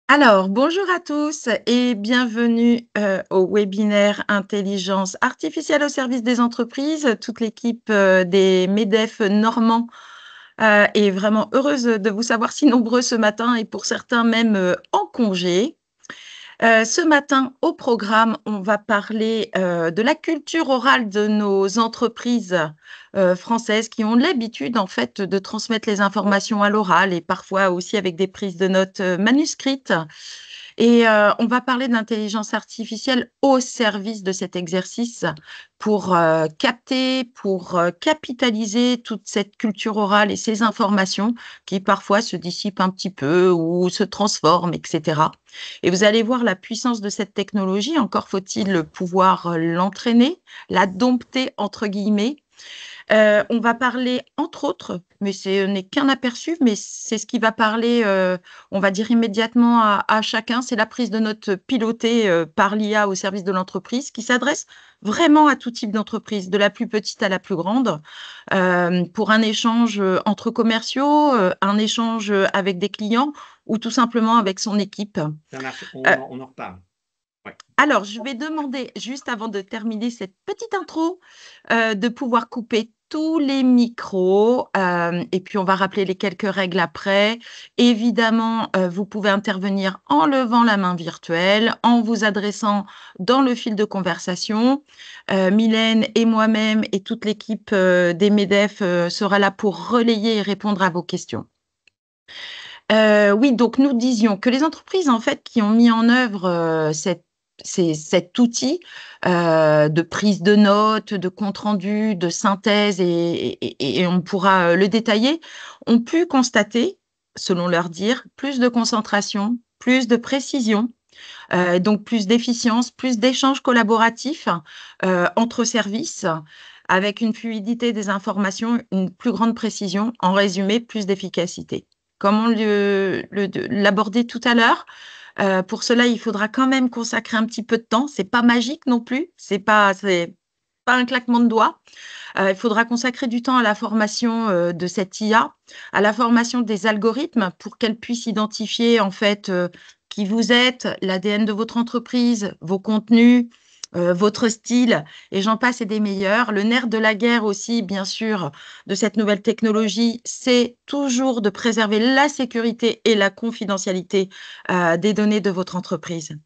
Alors, bonjour à tous et bienvenue, au webinaire Intelligence artificielle au service des entreprises. Toute l'équipe, des MEDEF normands, est vraiment heureuse de vous savoir si nombreux ce matin et pour certains même, en congé. Ce matin, au programme, on va parler, de la culture orale de nos entreprises, françaises qui ont l'habitude, en fait, de transmettre les informations à l'oral et parfois aussi avec des prises de notes, manuscrites. Et on va parler de l'intelligence artificielle au service de cet exercice pour, capter, pour, capitaliser toute cette culture orale et ces informations qui parfois se dissipent un petit peu ou se transforment et cetera. Et vous allez voir la puissance de cette technologie, encore faut-il pouvoir, l'entraîner, la «dompter» entre guillemets. On va parler entre autres, mais ce n'est qu'un aperçu, mais c'est ce qui va parler, on va dire immédiatement à chacun, c'est la prise de notes pilotée, par l'IA au service de l'entreprise qui s'adresse vraiment à tout type d'entreprise, de la plus petite à la plus grande, pour un échange, entre commerciaux, un échange, avec des clients ou tout simplement avec son équipe. Ça marche, Heu on en reparle. Ouais. alors, je vais demander, juste avant de terminer cette petite intro, de pouvoir couper tous les micros, et puis on va rappeler les quelques règles après. Évidemment, vous pouvez intervenir en levant la main virtuelle, en vous adressant dans le fil de conversation. Mylène et moi-même et toute l'équipe, des MEDEF, sera là pour relayer et répondre à vos questions. Oui, donc nous disions que les entreprises, en fait, qui ont mis en œuvre, cet outil, de prise de notes, de compte rendu, de synthèse et on pourra, le détailler, ont pu constater, selon leur dire, plus de concentration, plus de précision, donc plus d'efficience, plus d'échanges collaboratifs, entre services, avec une fluidité des informations, une plus grande précision, en résumé, plus d'efficacité. Comme on l'abordait tout à l'heure, pour cela, il faudra quand même consacrer un petit peu de temps. C'est pas magique non plus, c'est pas un claquement de doigts. Il faudra consacrer du temps à la formation, de cette IA, à la formation des algorithmes pour qu'elle puisse identifier en fait, qui vous êtes, l'ADN de votre entreprise, vos contenus, votre style et j'en passe et des meilleurs. Le nerf de la guerre aussi, bien sûr, de cette nouvelle technologie, c'est toujours de préserver la sécurité et la confidentialité, des données de votre entreprise.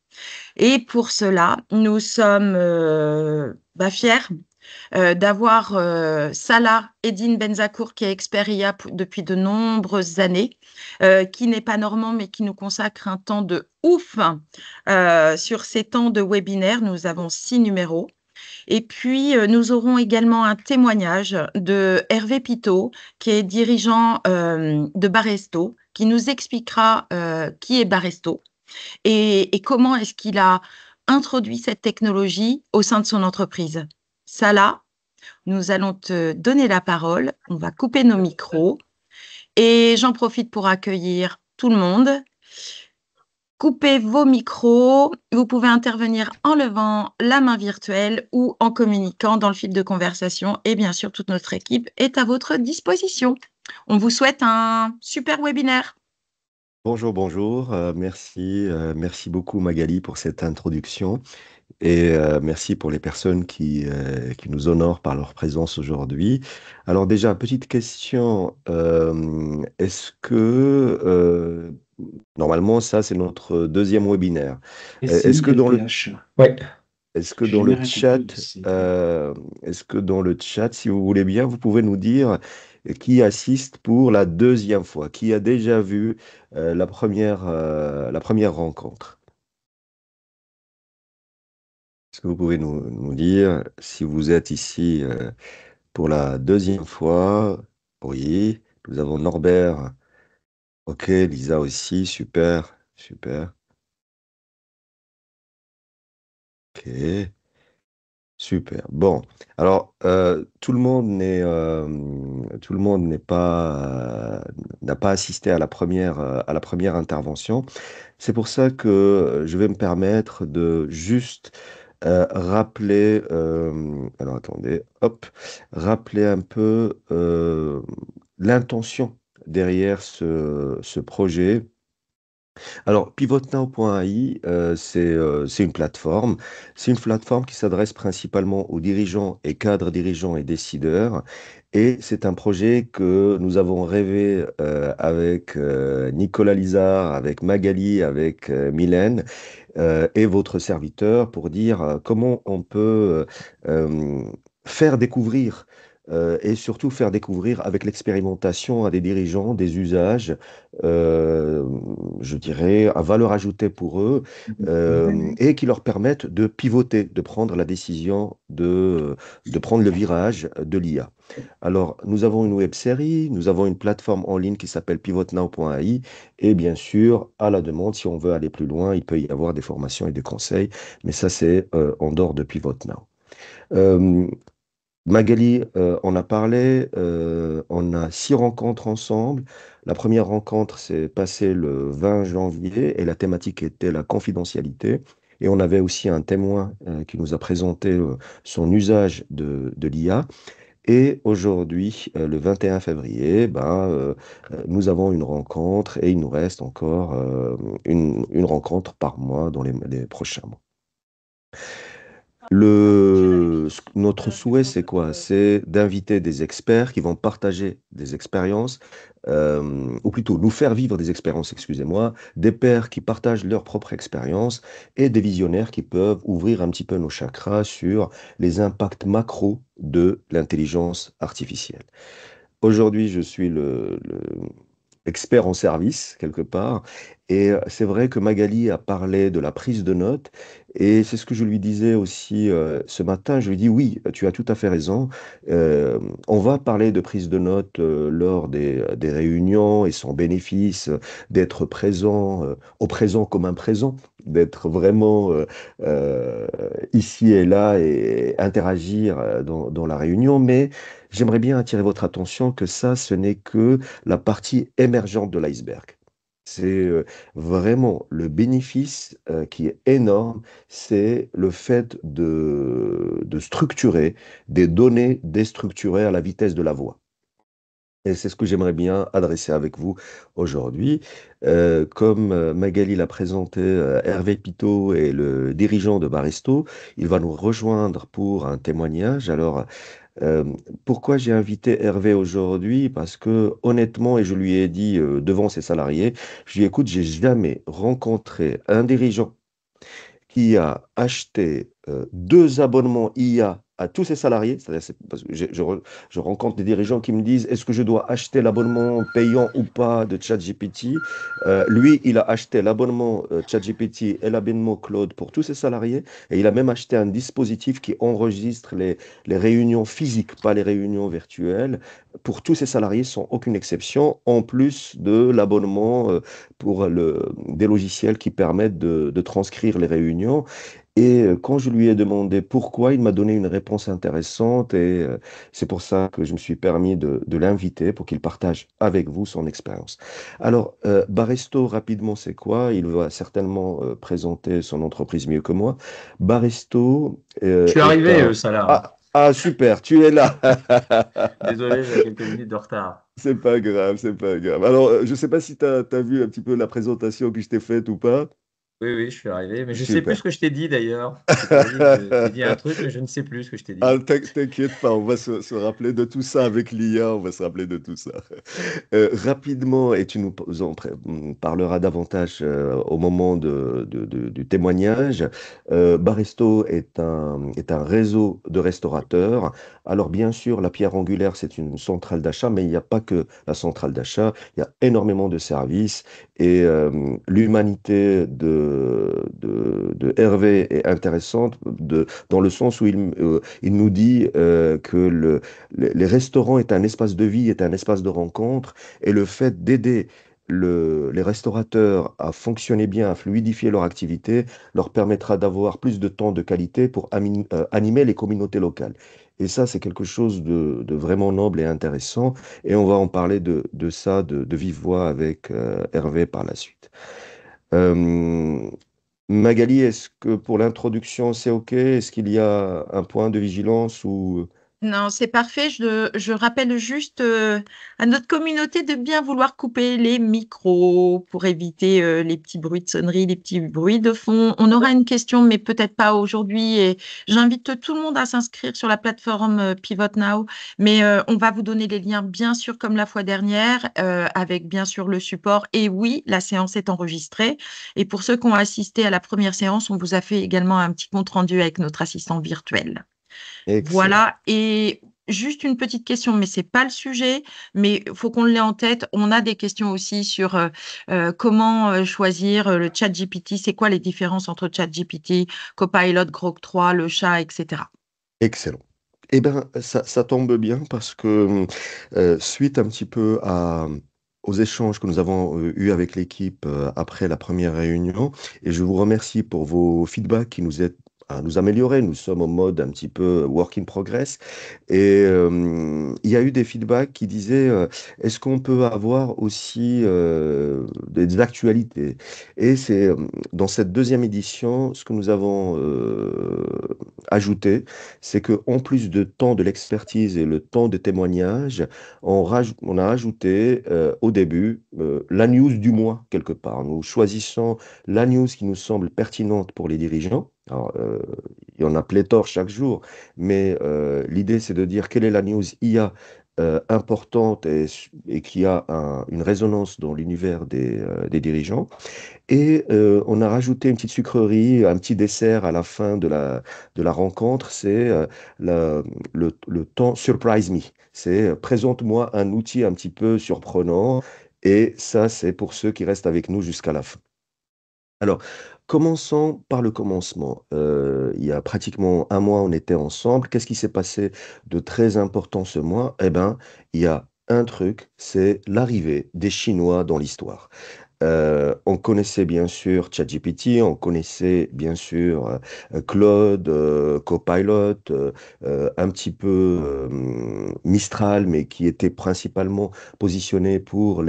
Et pour cela, nous sommes, fiers d'avoir, Salah Eddine Benzakour qui est expert IA depuis de nombreuses années, qui n'est pas normand mais qui nous consacre un temps de ouf, sur ces temps de webinaire. Nous avons 6 numéros et puis, nous aurons également un témoignage de Hervé Pitot qui est dirigeant, de Baresto, qui nous expliquera, qui est Baresto et comment est-ce qu'il a introduit cette technologie au sein de son entreprise. Salah, nous allons te donner la parole, on va couper nos micros et j'en profite pour accueillir tout le monde. Coupez vos micros, vous pouvez intervenir en levant la main virtuelle ou en communiquant dans le fil de conversation et bien sûr toute notre équipe est à votre disposition. On vous souhaite un super webinaire. Bonjour, bonjour, merci beaucoup Magali pour cette introduction et merci pour les personnes qui nous honorent par leur présence aujourd'hui. Alors déjà, petite question, est-ce que, normalement ça c'est notre deuxième webinaire. Est-ce que dans le SCI-LPH. Ouais, est-ce que j'ai dans jamais le rien compris de chat, ces trucs. est-ce que dans le chat, si vous voulez bien, vous pouvez nous dire qui assiste pour la deuxième fois, qui a déjà vu la première rencontre? Est-ce que vous pouvez nous dire si vous êtes ici pour la deuxième fois? Oui, nous avons Norbert. Ok, Lisa aussi, super, super. Ok. Super. Bon, alors tout le monde n'a pas assisté à la première intervention. C'est pour ça que je vais me permettre de juste rappeler. Alors attendez, hop, rappeler un peu l'intention derrière ce projet Alors, pivotnow.ai, c'est une plateforme. C'est une plateforme qui s'adresse principalement aux dirigeants et cadres dirigeants et décideurs. Et c'est un projet que nous avons rêvé avec Nicolas Lizard, avec Magali, avec Mylène et votre serviteur pour dire comment on peut faire découvrir et surtout faire découvrir avec l'expérimentation à des dirigeants des usages, euh, je dirais, à valeur ajoutée pour eux et qui leur permettent de pivoter, de prendre la décision de prendre le virage de l'IA. Alors, nous avons une web série, nous avons une plateforme en ligne qui s'appelle pivotnow.ai et bien sûr, à la demande, si on veut aller plus loin, il peut y avoir des formations et des conseils, mais ça, c'est en dehors de PivotNow. Euh, Magali, on a parlé, on a 6 rencontres ensemble. La première rencontre s'est passée le 20 janvier et la thématique était la confidentialité. Et on avait aussi un témoin qui nous a présenté son usage de l'IA. Et aujourd'hui, le 21 février, nous avons une rencontre et il nous reste encore une rencontre par mois dans les prochains mois. Notre souhait, c'est quoi? C'est d'inviter des experts qui vont partager des expériences, ou plutôt nous faire vivre des expériences, excusez-moi, des pairs qui partagent leur propre expérience et des visionnaires qui peuvent ouvrir un petit peu nos chakras sur les impacts macro de l'intelligence artificielle. Aujourd'hui, je suis le expert en service, quelque part. Et c'est vrai que Magali a parlé de la prise de notes. Et c'est ce que je lui disais aussi ce matin. Je lui dis, oui, tu as tout à fait raison. Euh, on va parler de prise de notes lors des réunions et son bénéfice d'être présent, au présent comme un présent, d'être vraiment euh, ici et là et interagir dans la réunion. Mais j'aimerais bien attirer votre attention que ça, ce n'est que la partie émergente de l'iceberg. C'est vraiment le bénéfice qui est énorme, c'est le fait de structurer des données déstructurées à la vitesse de la voix. Et c'est ce que j'aimerais bien adresser avec vous aujourd'hui. Comme Magali l'a présenté, Hervé Pitot est le dirigeant de Baristo. Il va nous rejoindre pour un témoignage. Alors, euh, pourquoi j'ai invité Hervé aujourd'hui? Parce que honnêtement, et je lui ai dit devant ses salariés, je lui ai dit, écoute, j'ai jamais rencontré un dirigeant qui a acheté 2 abonnements IA à tous ses salariés. C'est-à-dire, parce que je rencontre des dirigeants qui me disent, est-ce que je dois acheter l'abonnement payant ou pas de ChatGPT? Lui, il a acheté l'abonnement ChatGPT et l'abonnement Claude pour tous ses salariés. Et il a même acheté un dispositif qui enregistre les réunions physiques, pas les réunions virtuelles, pour tous ses salariés sans aucune exception, en plus de l'abonnement pour des logiciels qui permettent de transcrire les réunions. Et quand je lui ai demandé pourquoi, il m'a donné une réponse intéressante et c'est pour ça que je me suis permis de l'inviter pour qu'il partage avec vous son expérience. Alors, Baresto, rapidement, c'est quoi? Il va certainement présenter son entreprise mieux que moi. Baresto Je suis est arrivé, un... Salah. Ah, super, tu es là. Désolé, j'ai quelques minutes de retard. C'est pas grave, c'est pas grave. Alors, je sais pas si tu as vu un petit peu la présentation que je t'ai faite ou pas. Oui, oui, je suis arrivé. Mais je sais plus Super. ce que je t'ai dit d'ailleurs. Parce que tu m'as dit que tu dit un truc, mais je ne sais plus ce que je t'ai Ah, dit. t'inquiète pas, on va se rappeler de tout ça avec l'IA, on va se rappeler de tout ça. Rapidement, et tu nous parleras davantage au moment du témoignage, Baresto est un réseau de restaurateurs. Alors bien sûr, la pierre angulaire, c'est une centrale d'achat, mais il n'y a pas que la centrale d'achat, il y a énormément de services et l'humanité de Hervé est intéressante dans le sens où il nous dit que les restaurants est un espace de vie, est un espace de rencontre, et le fait d'aider les restaurateurs à fonctionner bien, à fluidifier leur activité, leur permettra d'avoir plus de temps de qualité pour animer les communautés locales. Et ça, c'est quelque chose de vraiment noble et intéressant. Et on va en parler de ça de vive voix avec Hervé par la suite. Euh, Magali, est-ce que pour l'introduction, c'est OK? Est-ce qu'il y a un point de vigilance ou... Non, c'est parfait. Je rappelle juste à notre communauté de bien vouloir couper les micros pour éviter les petits bruits de sonnerie, les petits bruits de fond. On aura une question, mais peut-être pas aujourd'hui. Et j'invite tout le monde à s'inscrire sur la plateforme Pivot Now. Mais on va vous donner les liens, bien sûr, comme la fois dernière, avec bien sûr le support. Et oui, la séance est enregistrée. Et pour ceux qui ont assisté à la première séance, on vous a fait également un petit compte rendu avec notre assistant virtuel. Excellent. Voilà, et juste une petite question, mais c'est pas le sujet, mais il faut qu'on l'ait en tête. On a des questions aussi sur comment choisir le chat GPT, c'est quoi les différences entre chat GPT, Copilot, Grok 3, le chat, etc. Excellent. Eh bien, ça tombe bien parce que suite un petit peu aux échanges que nous avons eus avec l'équipe après la première réunion, et je vous remercie pour vos feedbacks qui nous aident à nous améliorer. Nous sommes en mode un petit peu work in progress. Et il y a eu des feedbacks qui disaient, est-ce qu'on peut avoir aussi des actualités? Et c'est dans cette deuxième édition, ce que nous avons ajouté, c'est que en plus de temps de l'expertise et le temps de témoignage, on a ajouté au début la news du mois quelque part. Nous choisissons la news qui nous semble pertinente pour les dirigeants. Alors, il y en a pléthore chaque jour, mais l'idée c'est de dire quelle est la news IA importante et qui a une résonance dans l'univers des dirigeants. Et on a rajouté une petite sucrerie, un petit dessert à la fin de la rencontre, c'est le temps Surprise Me. C'est présente-moi un outil un petit peu surprenant. Et ça, c'est pour ceux qui restent avec nous jusqu'à la fin. Alors, commençons par le commencement. Il y a pratiquement un mois, on était ensemble. Qu'est-ce qui s'est passé de très important ce mois? Eh bien, il y a un truc, c'est l'arrivée des Chinois dans l'histoire. On connaissait bien sûr ChatGPT, on connaissait bien sûr Claude, Copilot, un petit peu Mistral, mais qui était principalement positionné pour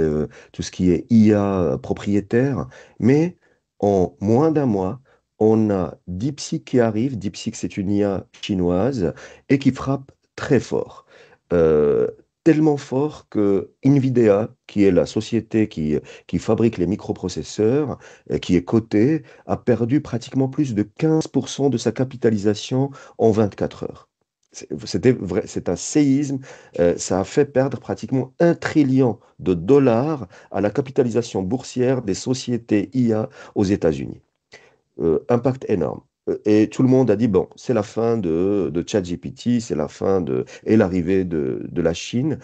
tout ce qui est IA propriétaire. Mais en moins d'un mois, on a DeepSeek qui arrive. DeepSeek, c'est une IA chinoise et qui frappe très fort. Euh, Tellement fort que Nvidia, qui est la société qui fabrique les microprocesseurs, qui est cotée, a perdu pratiquement plus de 15% de sa capitalisation en 24 heures. C'était vrai, c'est un séisme. Ça a fait perdre pratiquement 1 trillion de dollars à la capitalisation boursière des sociétés IA aux États-Unis. Impact énorme. Et tout le monde a dit, bon, c'est la fin de ChatGPT, c'est la fin et l'arrivée de la Chine.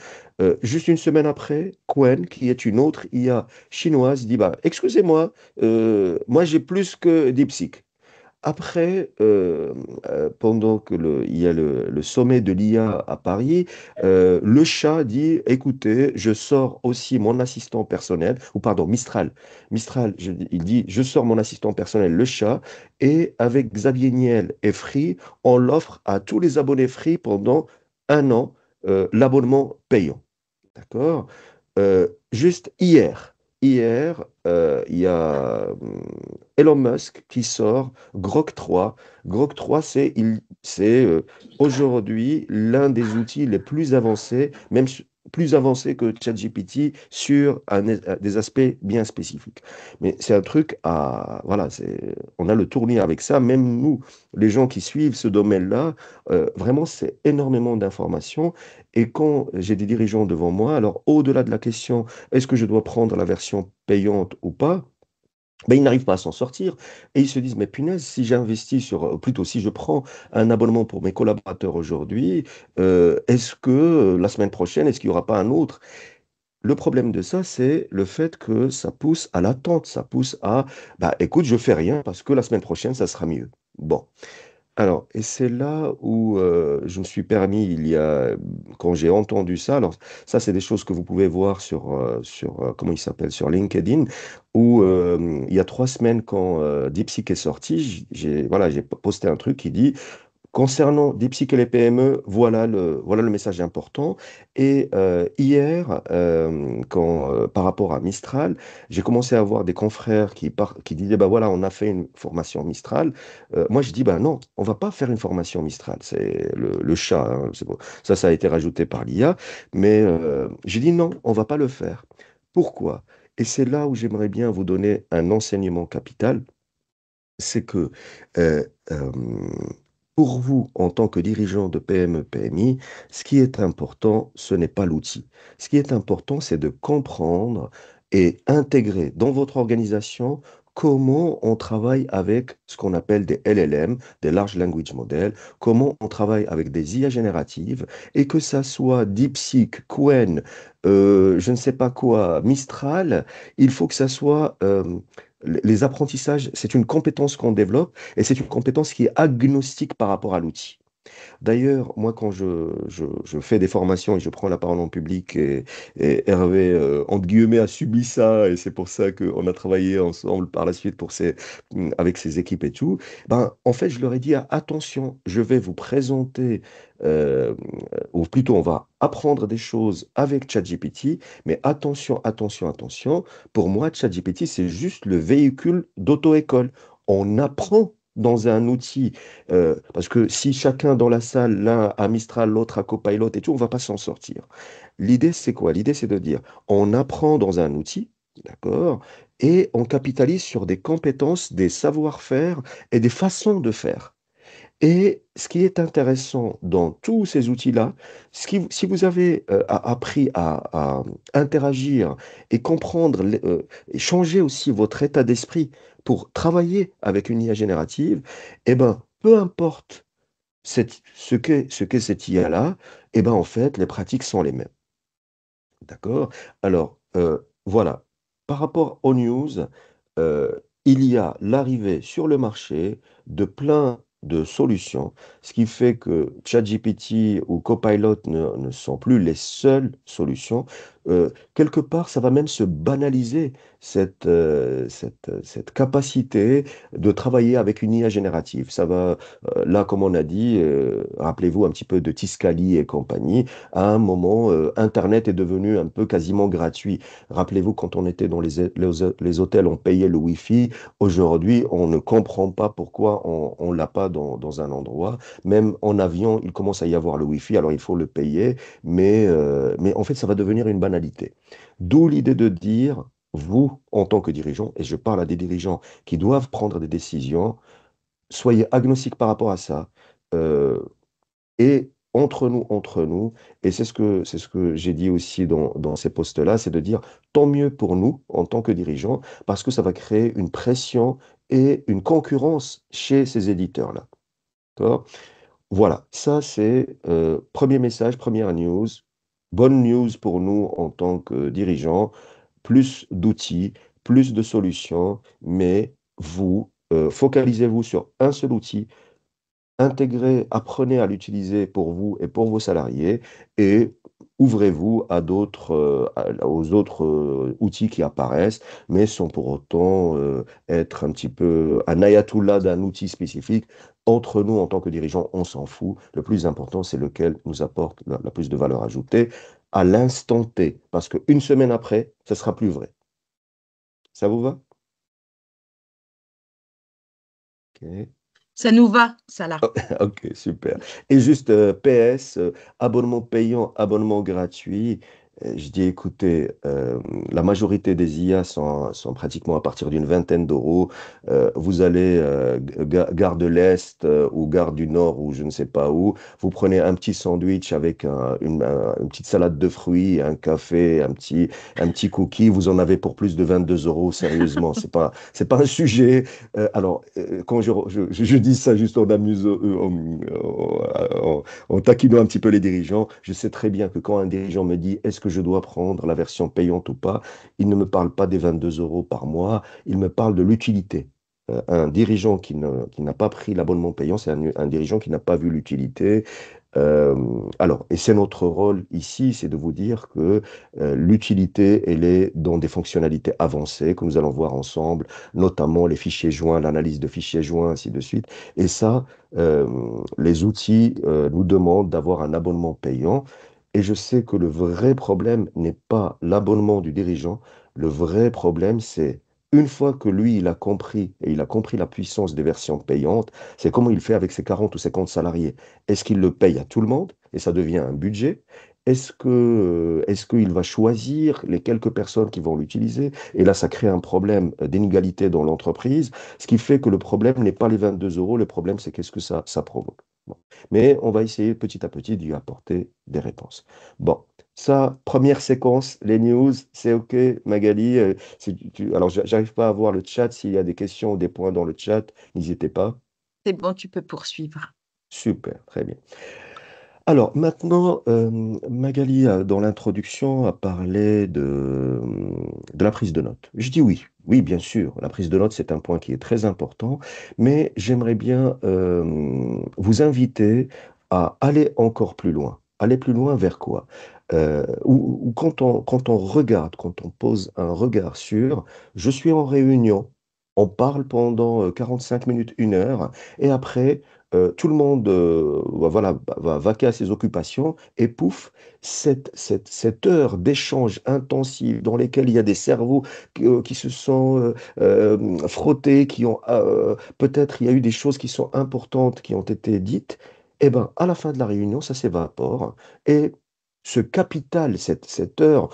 Juste une semaine après, Qwen, qui est une autre IA chinoise, dit, bah, excusez-moi, moi j'ai plus que DeepSeek. Après, pendant il y a le sommet de l'IA à Paris, le chat dit, écoutez, je sors aussi mon assistant personnel, ou pardon, Mistral. Mistral, il dit, je sors mon assistant personnel, le chat, et avec Xavier Niel et Free, on l'offre à tous les abonnés Free pendant un an, l'abonnement payant. D'accord? Juste hier, il y a Elon Musk qui sort Grok 3. Grok 3, c'est aujourd'hui l'un des outils les plus avancés, même plus avancé que ChatGPT sur des aspects bien spécifiques. Mais c'est un truc voilà, on a le tournis avec ça. Même nous, les gens qui suivent ce domaine-là, vraiment, c'est énormément d'informations. Et quand j'ai des dirigeants devant moi, alors au-delà de la question, est-ce que je dois prendre la version payante ou pas? Ben, ils n'arrivent pas à s'en sortir et ils se disent, mais punaise, si j'investis plutôt si je prends un abonnement pour mes collaborateurs aujourd'hui, est-ce que la semaine prochaine, est-ce qu'il n'y aura pas un autre? Le problème de ça, c'est le fait que ça pousse à l'attente, ça pousse à, bah écoute, je fais rien parce que la semaine prochaine, ça sera mieux. Bon. Alors, et c'est là où je me suis permis, quand j'ai entendu ça, alors ça, c'est des choses que vous pouvez voir comment il s'appelle, sur LinkedIn, où il y a 3 semaines, quand DeepSeek est sorti, voilà, j'ai posté un truc qui dit, Concernant DeepSeek et les PME, voilà le message important. Et hier, par rapport à Mistral, j'ai commencé à avoir des confrères qui disaient, bah voilà, on a fait une formation Mistral. Moi, je dis, bah non, on va pas faire une formation Mistral. C'est le chat, hein, c'est bon. Ça a été rajouté par l'IA. Mais j'ai dit, non, on va pas le faire. Pourquoi? Et c'est là où j'aimerais bien vous donner un enseignement capital, c'est que euh, euh, pour vous, en tant que dirigeant de PME, PMI, ce qui est important, ce n'est pas l'outil. Ce qui est important, c'est de comprendre et intégrer dans votre organisation comment on travaille avec ce qu'on appelle des LLM, des Large Language Models, comment on travaille avec des IA génératives, et que ça soit DeepSeek, Qwen, je ne sais pas quoi, Mistral, il faut que ça soit les apprentissages, c'est une compétence qu'on développe et c'est une compétence qui est agnostique par rapport à l'outil. D'ailleurs, moi, quand je fais des formations et je prends la parole en public, et Hervé, entre guillemets, a subi ça, et c'est pour ça qu'on a travaillé ensemble par la suite avec ses équipes et tout, ben, en fait, je leur ai dit, ah, attention, je vais vous présenter, euh, ou plutôt, on va apprendre des choses avec ChatGPT, mais attention, attention, attention, pour moi, ChatGPT, c'est juste le véhicule d'auto-école. On apprend dans un outil parce que si chacun dans la salle, l'un a Mistral, l'autre a Copilot et tout, on va pas s'en sortir. L'idée, c'est quoi? L'idée, c'est de dire, on apprend dans un outil, d'accord, et on capitalise sur des compétences, des savoir-faire et des façons de faire. Et ce qui est intéressant dans tous ces outils-là, si vous avez appris à interagir et comprendre, et changer aussi votre état d'esprit pour travailler avec une IA générative, eh ben, peu importe ce qu'est cette IA-là, eh ben, en fait, les pratiques sont les mêmes. D'accord? Alors, voilà. Par rapport aux news, euh, il y a l'arrivée sur le marché de plein de solutions, ce qui fait que ChatGPT ou Copilot ne sont plus les seules solutions. Quelque part, ça va même se banaliser, cette capacité de travailler avec une IA générative. Ça va, là, comme on a dit, rappelez-vous un petit peu de Tiscali et compagnie. À un moment, Internet est devenu un peu quasiment gratuit. Rappelez-vous, quand on était dans les hôtels, on payait le Wi-Fi. Aujourd'hui, on ne comprend pas pourquoi on ne l'a pas dans un endroit. Même en avion, il commence à y avoir le Wi-Fi, alors il faut le payer. Mais en fait, ça va devenir une banalité. D'où l'idée de dire, vous, en tant que dirigeant, et je parle à des dirigeants qui doivent prendre des décisions, soyez agnostiques par rapport à ça. Euh, et entre nous, et c'est ce que j'ai dit aussi dans ces postes-là, c'est de dire tant mieux pour nous en tant que dirigeants, parce que ça va créer une pression et une concurrence chez ces éditeurs-là. D'accord? Voilà, ça c'est premier message, première news. Bonne news pour nous en tant que dirigeants, plus d'outils, plus de solutions, mais vous, focalisez-vous sur un seul outil, intégrez, apprenez à l'utiliser pour vous et pour vos salariés et ouvrez-vous aux autres outils qui apparaissent, mais sans pour autant être un petit peu un ayatollah d'un outil spécifique. Entre nous, en tant que dirigeants, on s'en fout. Le plus important, c'est lequel nous apporte la plus de valeur ajoutée à l'instant T, parce qu'une semaine après, ça sera plus vrai. Ça vous va? Ok. Ça nous va, ça là. Ok, super. Et juste PS, abonnement payant, abonnement gratuit. Je dis, écoutez, la majorité des IA sont pratiquement à partir d'une vingtaine d'euros. Vous allez gare de l'Est ou gare du Nord ou je ne sais pas où. Vous prenez un petit sandwich avec une petite salade de fruits, un café, un petit cookie. Vous en avez pour plus de 22 euros. Sérieusement, c'est pas un sujet. Quand je dis ça juste en amusant, en taquinant un petit peu les dirigeants, je sais très bien que quand un dirigeant me dit est-ce que je dois prendre la version payante ou pas, il ne me parle pas des 22 euros par mois, il me parle de l'utilité. Un dirigeant qui n'a pas pris l'abonnement payant, c'est un dirigeant qui n'a pas vu l'utilité. Euh, alors, et c'est notre rôle ici, c'est de vous dire que l'utilité, elle est dans des fonctionnalités avancées que nous allons voir ensemble, notamment les fichiers joints, l'analyse de fichiers joints, ainsi de suite. Et ça, euh, les outils nous demandent d'avoir un abonnement payant. Et je sais que le vrai problème n'est pas l'abonnement du dirigeant. Le vrai problème, c'est une fois que lui, il a compris, et il a compris la puissance des versions payantes, c'est comment il fait avec ses 40 ou 50 salariés. Est-ce qu'il le paye à tout le monde et ça devient un budget? Est-ce qu'il va choisir les quelques personnes qui vont l'utiliser? Et là, ça crée un problème d'inégalité dans l'entreprise, ce qui fait que le problème n'est pas les 22 euros, le problème, c'est qu'est-ce que ça provoque. Bon. Mais on va essayer petit à petit d'y apporter des réponses. Bon, ça, première séquence, les news, c'est OK, Magali. Alors, j'arrive pas à voir le chat. S'il y a des questions ou des points dans le chat, n'hésitez pas. C'est bon, tu peux poursuivre. Super, très bien. Alors maintenant, Magali, dans l'introduction, a parlé de la prise de notes. Je dis oui, oui, bien sûr, la prise de notes, c'est un point qui est très important, mais j'aimerais bien vous inviter à aller encore plus loin. Aller plus loin vers quoi? Ou quand on regarde, quand on pose un regard sur, je suis en réunion, on parle pendant 45 minutes, 1 heure, et après, tout le monde voilà, va vaquer à ses occupations et pouf, cette heure d'échange intensif dans lesquels il y a des cerveaux qui se sont frottés, peut-être il y a eu des choses qui sont importantes qui ont été dites, et ben à la fin de la réunion, ça s'évapore et ce capital, cette heure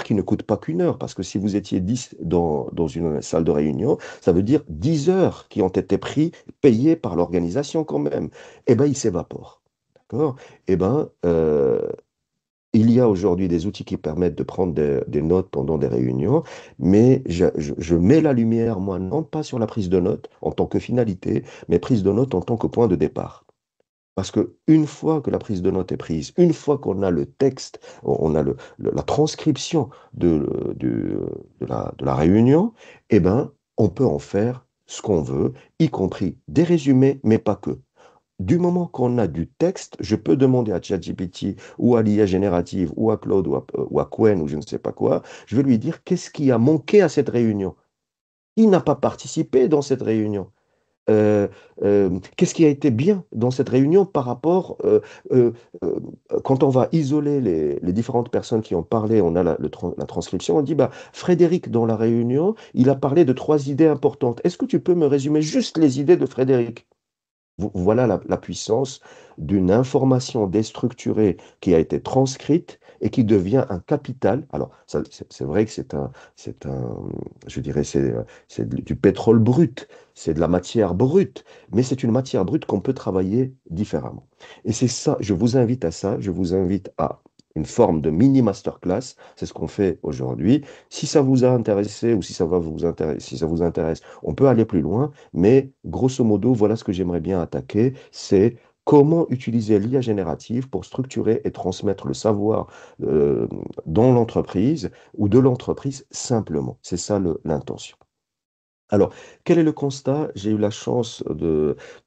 qui ne coûte pas qu'une heure, parce que si vous étiez 10 dans une salle de réunion, ça veut dire 10 heures qui ont été prises payé par l'organisation quand même, eh ben, il s'évapore. D'accord? Eh ben, il y a aujourd'hui des outils qui permettent de prendre des notes pendant des réunions, mais je mets la lumière, moi, non pas sur la prise de notes en tant que finalité, mais prise de notes en tant que point de départ. Parce que une fois que la prise de notes est prise, une fois qu'on a le texte, on a la transcription de la réunion, eh ben, on peut en faire ce qu'on veut, y compris des résumés, mais pas que. Du moment qu'on a du texte, je peux demander à ChatGPT ou à l'IA générative ou à Claude ou à Qwen ou je ne sais pas quoi, je vais lui dire qu'est-ce qui a manqué à cette réunion. Il n'a pas participé dans cette réunion. Euh, Qu'est-ce qui a été bien dans cette réunion par rapport, euh, euh, quand on va isoler les différentes personnes qui ont parlé, on a la transcription, on dit, bah, Frédéric, dans la réunion, il a parlé de 3 idées importantes. Est-ce que tu peux me résumer juste les idées de Frédéric? Voilà la puissance d'une information déstructurée qui a été transcrite et qui devient un capital. Alors, c'est vrai que je dirais, c'est du pétrole brut, c'est de la matière brute, mais c'est une matière brute qu'on peut travailler différemment. Et c'est ça, je vous invite à ça, je vous invite à une forme de mini masterclass, c'est ce qu'on fait aujourd'hui. Si ça vous a intéressé ou si ça vous intéresse, on peut aller plus loin. Mais grosso modo, voilà ce que j'aimerais bien attaquer, c'est comment utiliser l'IA générative pour structurer et transmettre le savoir euh, dans l'entreprise ou de l'entreprise simplement. C'est ça l'intention. Alors, quel est le constat? J'ai eu la chance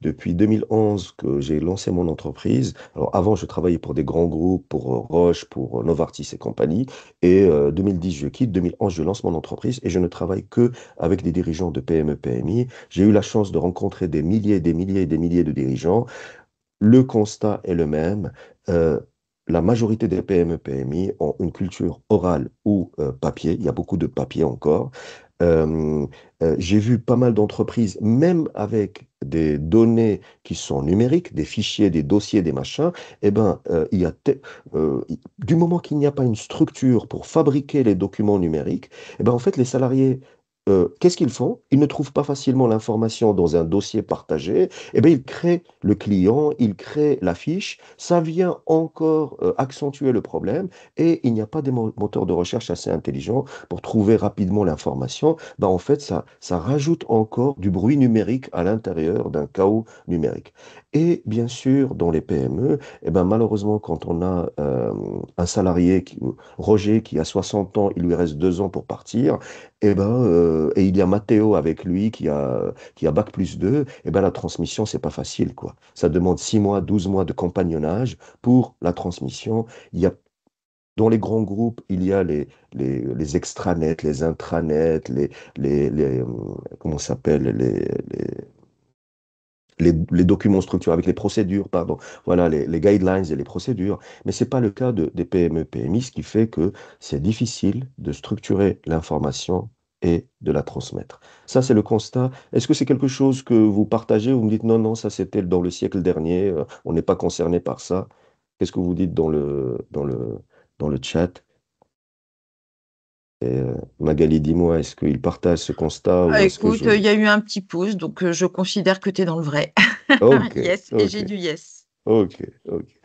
depuis 2011 que j'ai lancé mon entreprise. Alors, avant, je travaillais pour des grands groupes, pour Roche, pour Novartis et compagnie. Et 2010, je quitte. 2011, je lance mon entreprise et je ne travaille que avec des dirigeants de PME, PMI. J'ai eu la chance de rencontrer des milliers et des milliers et des milliers de dirigeants. Le constat est le même. Euh, la majorité des PME, PMI ont une culture orale ou papier. Il y a beaucoup de papier encore. Euh, j'ai vu pas mal d'entreprises, même avec des données qui sont numériques, des fichiers, des dossiers, des machins, eh ben, du moment qu'il n'y a pas une structure pour fabriquer les documents numériques, eh ben, en fait, les salariés, qu'est-ce qu'ils font? Ils ne trouvent pas facilement l'information dans un dossier partagé. Eh ben, ils créent le client, ils créent la fiche. Ça vient encore accentuer le problème et il n'y a pas des moteurs de recherche assez intelligents pour trouver rapidement l'information. Ben, en fait, ça rajoute encore du bruit numérique à l'intérieur d'un chaos numérique. Et bien sûr, dans les PME, eh ben, malheureusement, quand on a un salarié, Roger, qui a 60 ans, il lui reste 2 ans pour partir, et il y a Matteo avec lui qui a bac+2, eh ben, la transmission, c'est pas facile, quoi. Ça demande 6 mois, 12 mois de compagnonnage pour la transmission. Il y a Dans les grands groupes, il y a les extranets, les intranets, comment ça s'appelle, les documents structurés avec les procédures, pardon. Voilà, les guidelines et les procédures. Mais ce n'est pas le cas des PME, PMI, ce qui fait que c'est difficile de structurer l'information et de la transmettre. Ça, c'est le constat. Est-ce que c'est quelque chose que vous partagez ou vous me dites non, non, ça c'était dans le siècle dernier, on n'est pas concerné par ça? Qu'est-ce que vous dites dans le chat? Magali, dis-moi, est-ce qu'il partage ce constat ou est-ce que Écoute, je... il y a eu un petit pouce, donc je considère que tu es dans le vrai. Ok, Yes, et ok, j'ai du yes. ok, ok.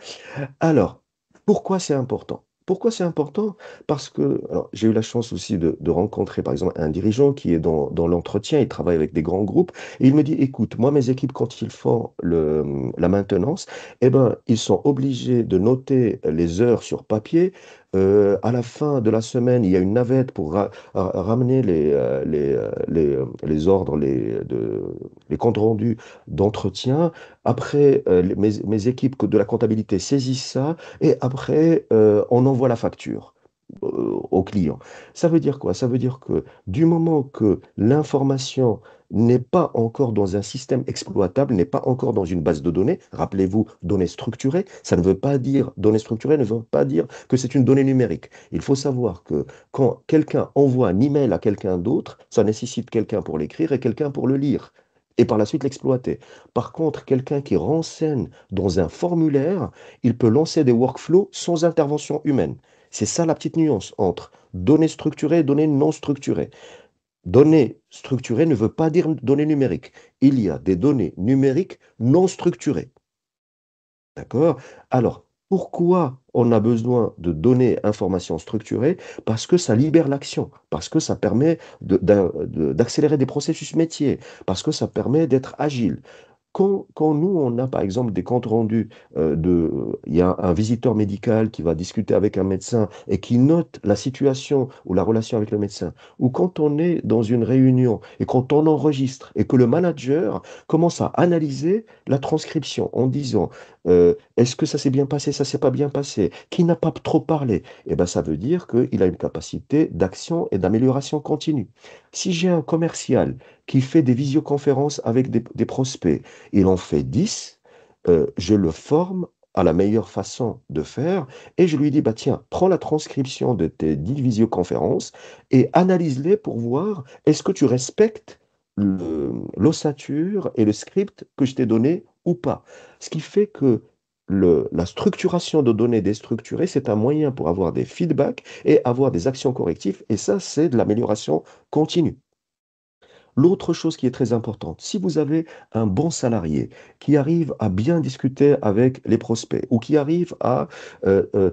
Alors, pourquoi c'est important? Pourquoi c'est important? Parce que alors, j'ai eu la chance aussi de rencontrer, par exemple, un dirigeant qui est dans l'entretien, il travaille avec des grands groupes, et il me dit, écoute, moi, mes équipes, quand ils font la maintenance, eh ben, ils sont obligés de noter les heures sur papier. À la fin de la semaine, il y a une navette pour ramener les ordres, les comptes rendus d'entretien. Après, mes équipes de la comptabilité saisissent ça et après, on envoie la facture au client. Ça veut dire quoi? Ça veut dire que du moment que l'information n'est pas encore dans un système exploitable, n'est pas encore dans une base de données, rappelez-vous, données structurées, ça ne veut pas dire, données structurées ne veut pas dire que c'est une donnée numérique. Il faut savoir que quand quelqu'un envoie un email à quelqu'un d'autre, ça nécessite quelqu'un pour l'écrire et quelqu'un pour le lire et par la suite l'exploiter. Par contre, quelqu'un qui renseigne dans un formulaire, il peut lancer des workflows sans intervention humaine. C'est ça la petite nuance entre données structurées et données non structurées. Données structurées ne veut pas dire données numériques. Il y a des données numériques non structurées. D'accord? Alors, pourquoi on a besoin de données informations structurées? Parce que ça libère l'action, parce que ça permet d'accélérer des processus métiers, parce que ça permet d'être agile. Quand nous, on a par exemple des comptes rendus il y a un visiteur médical qui va discuter avec un médecin et qui note la situation ou la relation avec le médecin, ou quand on est dans une réunion et quand on enregistre et que le manager commence à analyser la transcription en disant est-ce que ça s'est bien passé, ça s'est pas bien passé, qui n'a pas trop parlé, eh ben, ça veut dire qu'il a une capacité d'action et d'amélioration continue. Si j'ai un commercial qui fait des visioconférences avec des prospects, il en fait 10, je le forme à la meilleure façon de faire et je lui dis, bah tiens, prends la transcription de tes 10 visioconférences et analyse-les pour voir est-ce que tu respectes l'ossature et le script que je t'ai donné ou pas. Ce qui fait que la structuration de données déstructurées, c'est un moyen pour avoir des feedbacks et avoir des actions correctives et ça, c'est de l'amélioration continue. L'autre chose qui est très importante, si vous avez un bon salarié qui arrive à bien discuter avec les prospects ou qui arrive à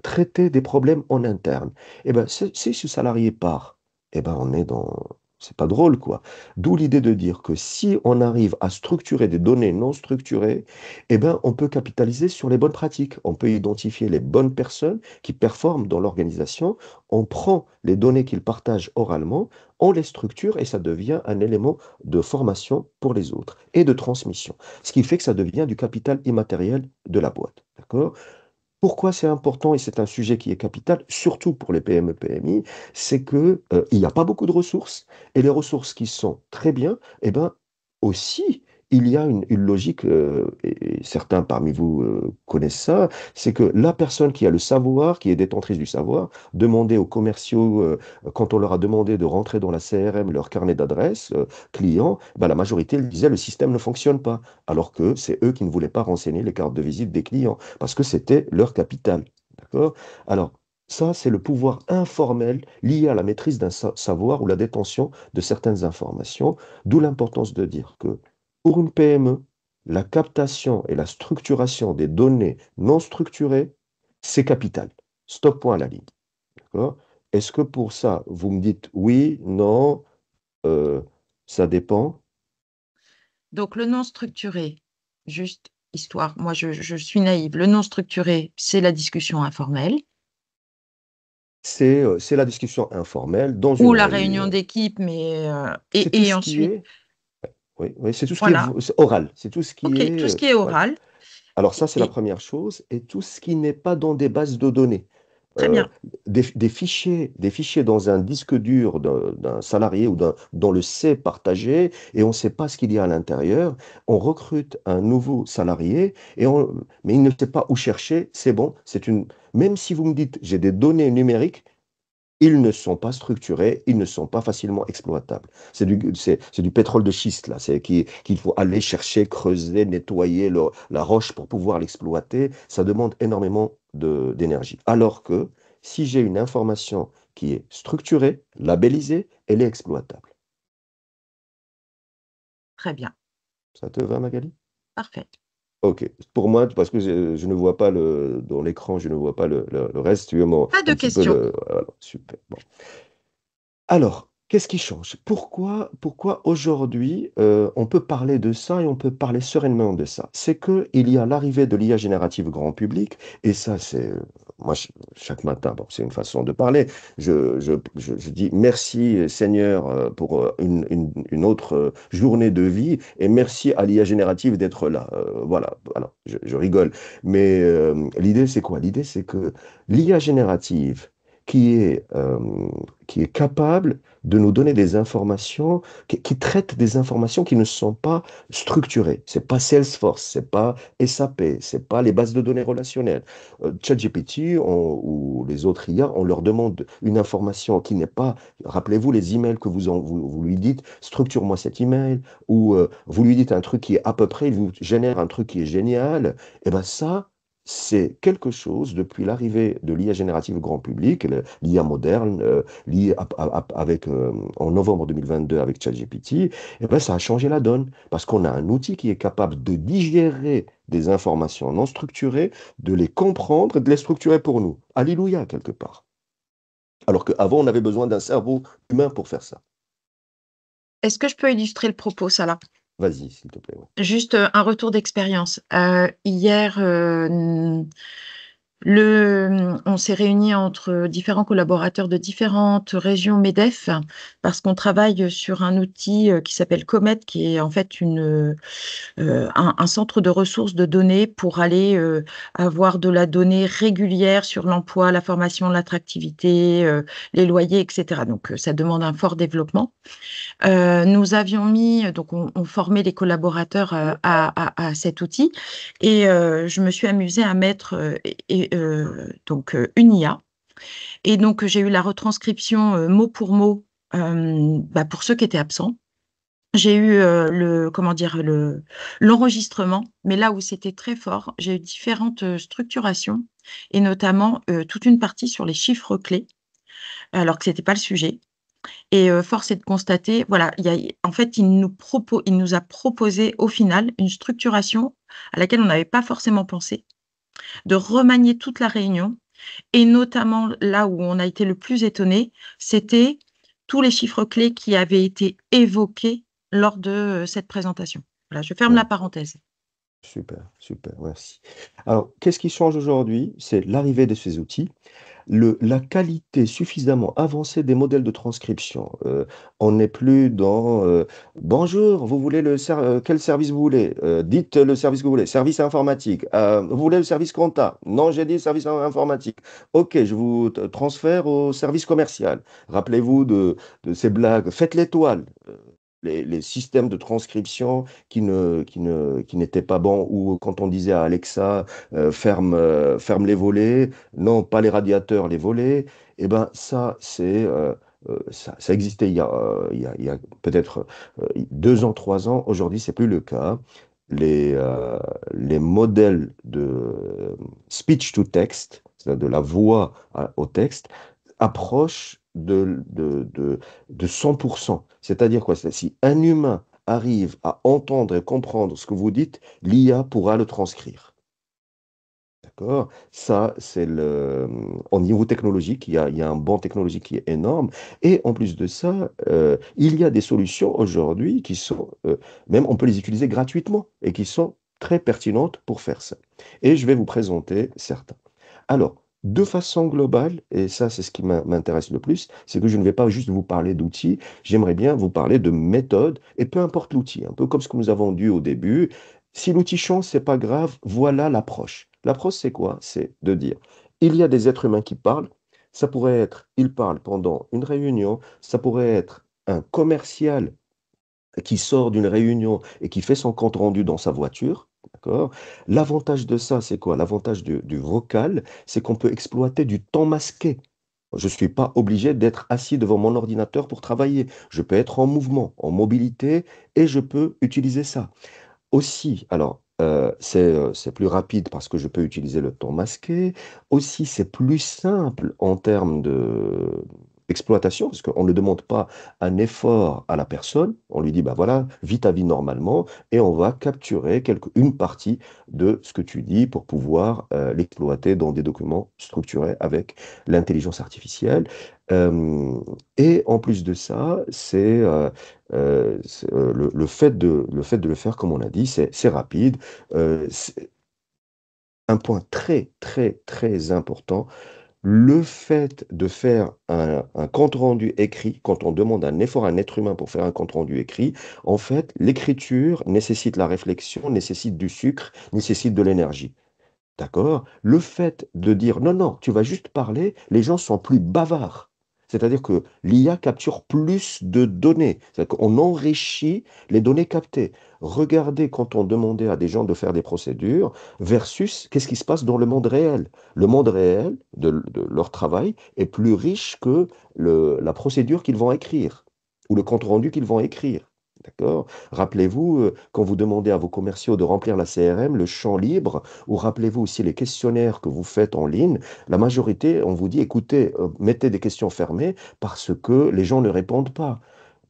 traiter des problèmes en interne, eh ben, si ce salarié part, eh ben, on est dans... C'est pas drôle, quoi. D'où l'idée de dire que si on arrive à structurer des données non structurées, eh ben, on peut capitaliser sur les bonnes pratiques. On peut identifier les bonnes personnes qui performent dans l'organisation. On prend les données qu'ils partagent oralement, on les structure et ça devient un élément de formation pour les autres et de transmission. Ce qui fait que ça devient du capital immatériel de la boîte. D'accord? Pourquoi c'est important et c'est un sujet qui est capital, surtout pour les PME, PMI, c'est que il n'y a pas beaucoup de ressources et les ressources qui sont très bien, eh ben aussi il y a une logique, et certains parmi vous connaissent ça, c'est que la personne qui a le savoir, qui est détentrice du savoir, demandez aux commerciaux, quand on leur a demandé de rentrer dans la CRM leur carnet d'adresses clients, ben, la majorité disait le système ne fonctionne pas, alors que c'est eux qui ne voulaient pas renseigner les cartes de visite des clients parce que c'était leur capital. D'accord? Alors, ça, c'est le pouvoir informel lié à la maîtrise d'un savoir ou la détention de certaines informations, d'où l'importance de dire que pour une PME, la captation et la structuration des données non structurées, c'est capital. Stop point à la ligne. D'accord? Est-ce que pour ça, vous me dites oui, non, euh, ça dépend? Donc, le non structuré, juste histoire. Moi, je suis naïve. Le non structuré, c'est la discussion informelle C'est la discussion informelle dans ou une la réunion réunion. d'équipe, mais C'est tout et ce qui ensuite, est, oui, oui, c'est tout ce qui est voilà. c'est oral. C'est tout ce qui OK, tout est, ce qui est voilà. oral Alors ça, c'est la et première chose. Et tout ce qui n'est pas dans des bases de données. très Euh, bien. des fichiers dans un disque dur d'un salarié ou dont le C partagé, et on ne sait pas ce qu'il y a à l'intérieur. On recrute un nouveau salarié, mais il ne sait pas où chercher. C'est bon, même si vous me dites, j'ai des données numériques, ils ne sont pas structurés, ils ne sont pas facilement exploitables. C'est du pétrole de schiste, là. Qu'il faut aller chercher, creuser, nettoyer la roche pour pouvoir l'exploiter. Ça demande énormément d'énergie. Alors que si j'ai une information qui est structurée, labellisée, elle est exploitable. Très bien. Ça te va, Magali? Parfait. Ok. Pour moi, parce que je ne vois pas dans l'écran, je ne vois pas le reste. Tu veux Pas de un petit peu questions. voilà, super. Bon. Alors, qu'est-ce qui change? Pourquoi aujourd'hui on peut parler de ça et on peut parler sereinement de ça? C'est qu'il y a l'arrivée de l'IA générative grand public et ça, moi, chaque matin, bon, c'est une façon de parler. Je dis merci Seigneur pour une autre journée de vie et merci à l'IA générative d'être là. Voilà, voilà, je rigole. Mais l'idée, c'est quoi? L'idée, c'est que l'IA générative qui est, euh, qui est capable de nous donner des informations, qui traite des informations qui ne sont pas structurées. C'est pas Salesforce, c'est pas SAP, c'est pas les bases de données relationnelles. ChatGPT ou les autres IA, on leur demande une information qui n'est pas. Rappelez-vous les emails que vous lui dites, structure-moi cet email, ou vous lui dites un truc qui est à peu près, il vous génère un truc qui est génial. Et ben ça, c'est quelque chose, depuis l'arrivée de l'IA générative grand public, l'IA moderne, en novembre 2022 avec ChatGPT, eh ben, ça a changé la donne parce qu'on a un outil qui est capable de digérer des informations non structurées, de les comprendre et de les structurer pour nous. Alléluia, quelque part. Alors qu'avant, on avait besoin d'un cerveau humain pour faire ça. Est-ce que je peux illustrer le propos, ça là? Vas-y, s'il te plaît. Ouais. Juste un retour d'expérience. Hier, on s'est réunis entre différents collaborateurs de différentes régions MEDEF parce qu'on travaille sur un outil qui s'appelle Comet, qui est en fait un centre de ressources de données pour aller avoir de la donnée régulière sur l'emploi, la formation, l'attractivité, les loyers, etc. Donc, ça demande un fort développement. Nous avions mis, donc on formait les collaborateurs à cet outil et je me suis amusée à mettre une IA. Et donc, j'ai eu la retranscription mot pour mot pour ceux qui étaient absents. J'ai eu comment dire, l'enregistrement, mais là où c'était très fort, j'ai eu différentes structurations et notamment toute une partie sur les chiffres clés, alors que c'était pas le sujet. Et force est de constater, voilà, en fait, il nous a proposé au final une structuration à laquelle on n'avait pas forcément pensé, de remanier toute la réunion et notamment là où on a été le plus étonné, c'était tous les chiffres clés qui avaient été évoqués lors de cette présentation. Voilà, je ferme la Ouais. parenthèse. Super, super, merci. Alors, qu'est-ce qui change aujourd'hui? C'est l'arrivée de ces outils. La qualité suffisamment avancée des modèles de transcription. On n'est plus dans bonjour, vous voulez quel service vous voulez? Dites le service que vous voulez. Service informatique. Vous voulez le service compta? Non, j'ai dit service informatique. Ok, je vous transfère au service commercial. Rappelez-vous de ces blagues. Faites l'étoile. Les systèmes de transcription qui n'étaient pas bons, ou quand on disait à Alexa, ferme les volets, non, pas les radiateurs, les volets, et ben ça, ça existait il y a peut-être 2 ans, 3 ans. Aujourd'hui, c'est plus le cas. Les, euh, les modèles de speech to text, c'est-à-dire de la voix au texte, approchent de 100%. C'est-à-dire quoi? Si un humain arrive à entendre et comprendre ce que vous dites, l'IA pourra le transcrire. D'accord? Ça, au niveau technologique, il y a un bond technologique qui est énorme. Et en plus de ça, il y a des solutions aujourd'hui qui sont, même on peut les utiliser gratuitement et qui sont très pertinentes pour faire ça. Et je vais vous présenter certains. Alors, de façon globale, et ça c'est ce qui m'intéresse le plus, c'est que je ne vais pas juste vous parler d'outils, j'aimerais bien vous parler de méthodes, et peu importe l'outil, un peu comme ce que nous avons dit au début, si l'outil change, c'est pas grave, voilà l'approche. L'approche, c'est quoi? C'est de dire, il y a des êtres humains qui parlent, ça pourrait être, ils parlent pendant une réunion, ça pourrait être un commercial qui sort d'une réunion et qui fait son compte rendu dans sa voiture. D'accord? L'avantage de ça, c'est quoi? L'avantage du vocal, c'est qu'on peut exploiter du temps masqué. Je ne suis pas obligé d'être assis devant mon ordinateur pour travailler. Je peux être en mouvement, en mobilité, et je peux utiliser ça. Aussi, alors, c'est plus rapide parce que je peux utiliser le temps masqué. Aussi, c'est plus simple en termes d'exploitation parce qu'on ne demande pas un effort à la personne. On lui dit, bah voilà, vis ta vie normalement et on va capturer une partie de ce que tu dis pour pouvoir l'exploiter dans des documents structurés avec l'intelligence artificielle. Euh, et en plus de ça, le fait de le faire, comme on a dit, c'est rapide. C'est un point très, très, très important. Le fait de faire un compte-rendu écrit, quand on demande un effort à un être humain pour faire un compte-rendu écrit, en fait, l'écriture nécessite la réflexion, nécessite du sucre, nécessite de l'énergie. D'accord? Le fait de dire non, non, tu vas juste parler, les gens sont plus bavards. C'est-à-dire que l'IA capture plus de données. C'est-à-dire qu'on enrichit les données captées. Regardez quand on demandait à des gens de faire des procédures versus qu'est-ce qui se passe dans le monde réel. Le monde réel de leur travail est plus riche que la procédure qu'ils vont écrire ou le compte-rendu qu'ils vont écrire. D'accord? Rappelez-vous, quand vous demandez à vos commerciaux de remplir la CRM, le champ libre, ou rappelez-vous aussi les questionnaires que vous faites en ligne, la majorité, on vous dit, écoutez, mettez des questions fermées parce que les gens ne répondent pas.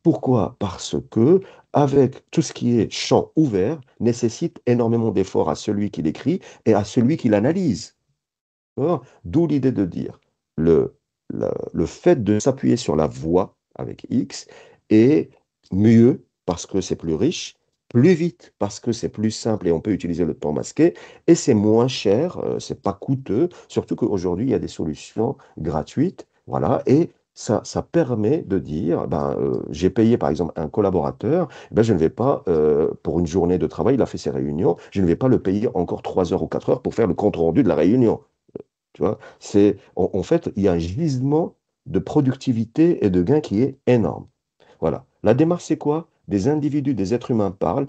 Pourquoi? Parce que avec tout ce qui est champ ouvert, nécessite énormément d'efforts à celui qui l'écrit et à celui qui l'analyse. D'accord. D'où l'idée de dire le, le fait de s'appuyer sur la voix avec X est mieux parce que c'est plus riche, plus vite parce que c'est plus simple et on peut utiliser le temps masqué, et c'est moins cher, c'est pas coûteux, surtout qu'aujourd'hui il y a des solutions gratuites, voilà, et ça permet de dire, ben, j'ai payé par exemple un collaborateur, ben, je ne vais pas, pour une journée de travail, il a fait ses réunions, je ne vais pas le payer encore 3 heures ou 4 heures pour faire le compte rendu de la réunion. Tu vois, en fait, il y a un gisement de productivité et de gain qui est énorme. Voilà. La démarche, c'est quoi? Des individus, des êtres humains parlent,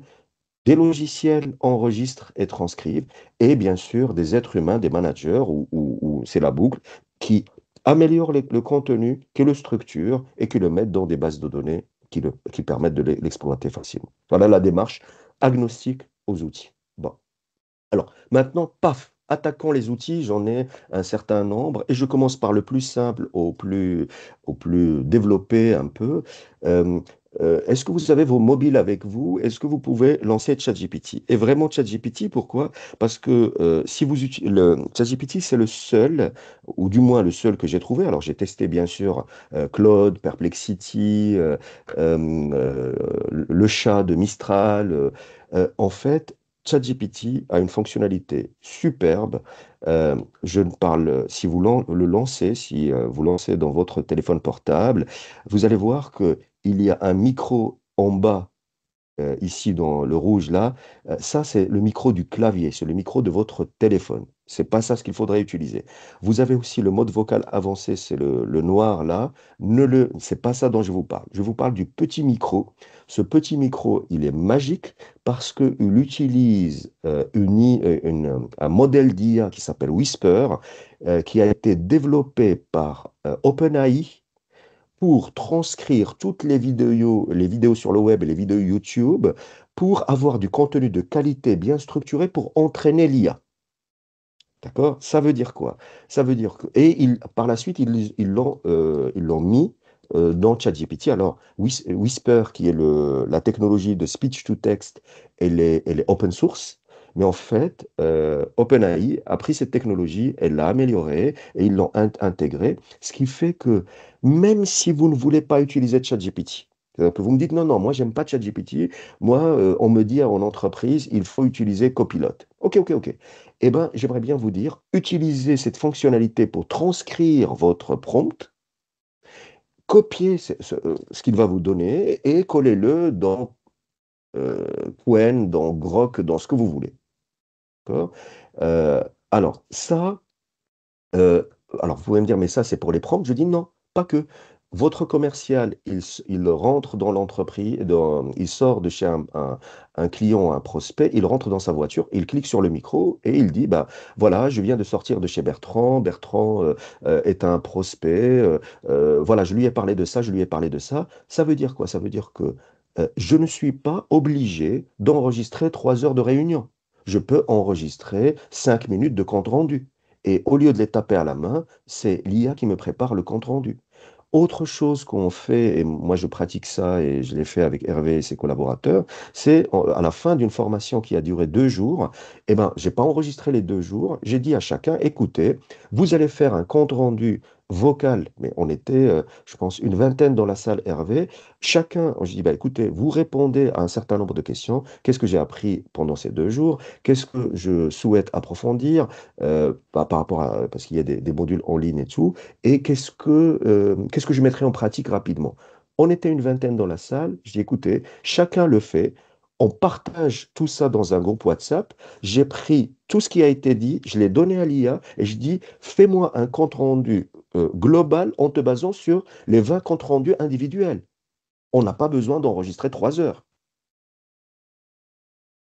des logiciels enregistrent et transcrivent, et bien sûr, des êtres humains, des managers, ou c'est la boucle, qui améliorent le contenu, qui le structurent et qui le mettent dans des bases de données qui permettent de l'exploiter facilement. Voilà la démarche agnostique aux outils. Bon. Alors, maintenant, paf, attaquons les outils, j'en ai un certain nombre, et je commence par le plus simple au plus développé un peu. Euh, Est-ce que vous avez vos mobiles avec vous? Est-ce que vous pouvez lancer ChatGPT? Et vraiment ChatGPT, pourquoi? Parce que si vous utilisez le ChatGPT, c'est le seul, ou du moins le seul que j'ai trouvé. Alors, j'ai testé bien sûr Claude, Perplexity, le chat de Mistral. En fait, ChatGPT a une fonctionnalité superbe. Je ne parle, si vous le lancez, si vous lancez dans votre téléphone portable, vous allez voir que il y a un micro en bas ici dans le rouge là, ça c'est le micro du clavier, c'est le micro de votre téléphone. C'est pas ça ce qu'il faudrait utiliser. Vous avez aussi le mode vocal avancé, c'est le noir là. C'est pas ça dont je vous parle. Je vous parle du petit micro. Ce petit micro, il est magique parce qu'il utilise un modèle d'IA qui s'appelle Whisper, qui a été développé par OpenAI pour transcrire toutes les vidéos sur le web et les vidéos YouTube pour avoir du contenu de qualité bien structuré pour entraîner l'IA. D'accord? Ça veut dire quoi? Ça veut dire que... Et par la suite, ils l'ont mis dans ChatGPT. Alors, Whisper, qui est la technologie de speech to text, elle est open source. Mais en fait, OpenAI a pris cette technologie, elle l'a améliorée et ils l'ont intégrée. Ce qui fait que même si vous ne voulez pas utiliser ChatGPT, que vous me dites, non, non, moi, j'aime pas ChatGPT. Moi, on me dit en entreprise, il faut utiliser Copilot. OK, OK, OK. Eh bien, j'aimerais bien vous dire, utilisez cette fonctionnalité pour transcrire votre prompt, copiez ce qu'il va vous donner et collez-le dans euh, Qwen, dans Grok, dans ce que vous voulez. D'accord. Euh, alors, ça, Euh, alors, vous pouvez me dire, mais ça, c'est pour les prompts. Je dis non, pas que. Votre commercial, il rentre dans l'entreprise, il sort de chez un client, un prospect, il rentre dans sa voiture, il clique sur le micro et il dit, bah voilà, je viens de sortir de chez Bertrand. Bertrand est un prospect. Voilà, je lui ai parlé de ça, je lui ai parlé de ça. Ça veut dire quoi? Ça veut dire que je ne suis pas obligé d'enregistrer 3 heures de réunion. Je peux enregistrer 5 minutes de compte rendu. Et au lieu de les taper à la main, c'est l'IA qui me prépare le compte rendu. Autre chose qu'on fait, et moi je pratique ça et je l'ai fait avec Hervé et ses collaborateurs, c'est à la fin d'une formation qui a duré 2 jours, eh ben, j'ai pas enregistré les 2 jours, j'ai dit à chacun, écoutez, vous allez faire un compte rendu vocal, mais on était, je pense, une vingtaine dans la salle Hervé. Chacun, je dis, bah, écoutez, vous répondez à un certain nombre de questions. Qu'est-ce que j'ai appris pendant ces 2 jours? Qu'est-ce que je souhaite approfondir par rapport à, parce qu'il y a des modules en ligne et tout, et qu'est-ce que je mettrai en pratique rapidement? On était une vingtaine dans la salle. Je dis, écoutez, chacun le fait. On partage tout ça dans un groupe WhatsApp. J'ai pris tout ce qui a été dit, je l'ai donné à l'IA et je dis, fais-moi un compte rendu global en te basant sur les 20 comptes rendus individuels. On n'a pas besoin d'enregistrer 3 heures.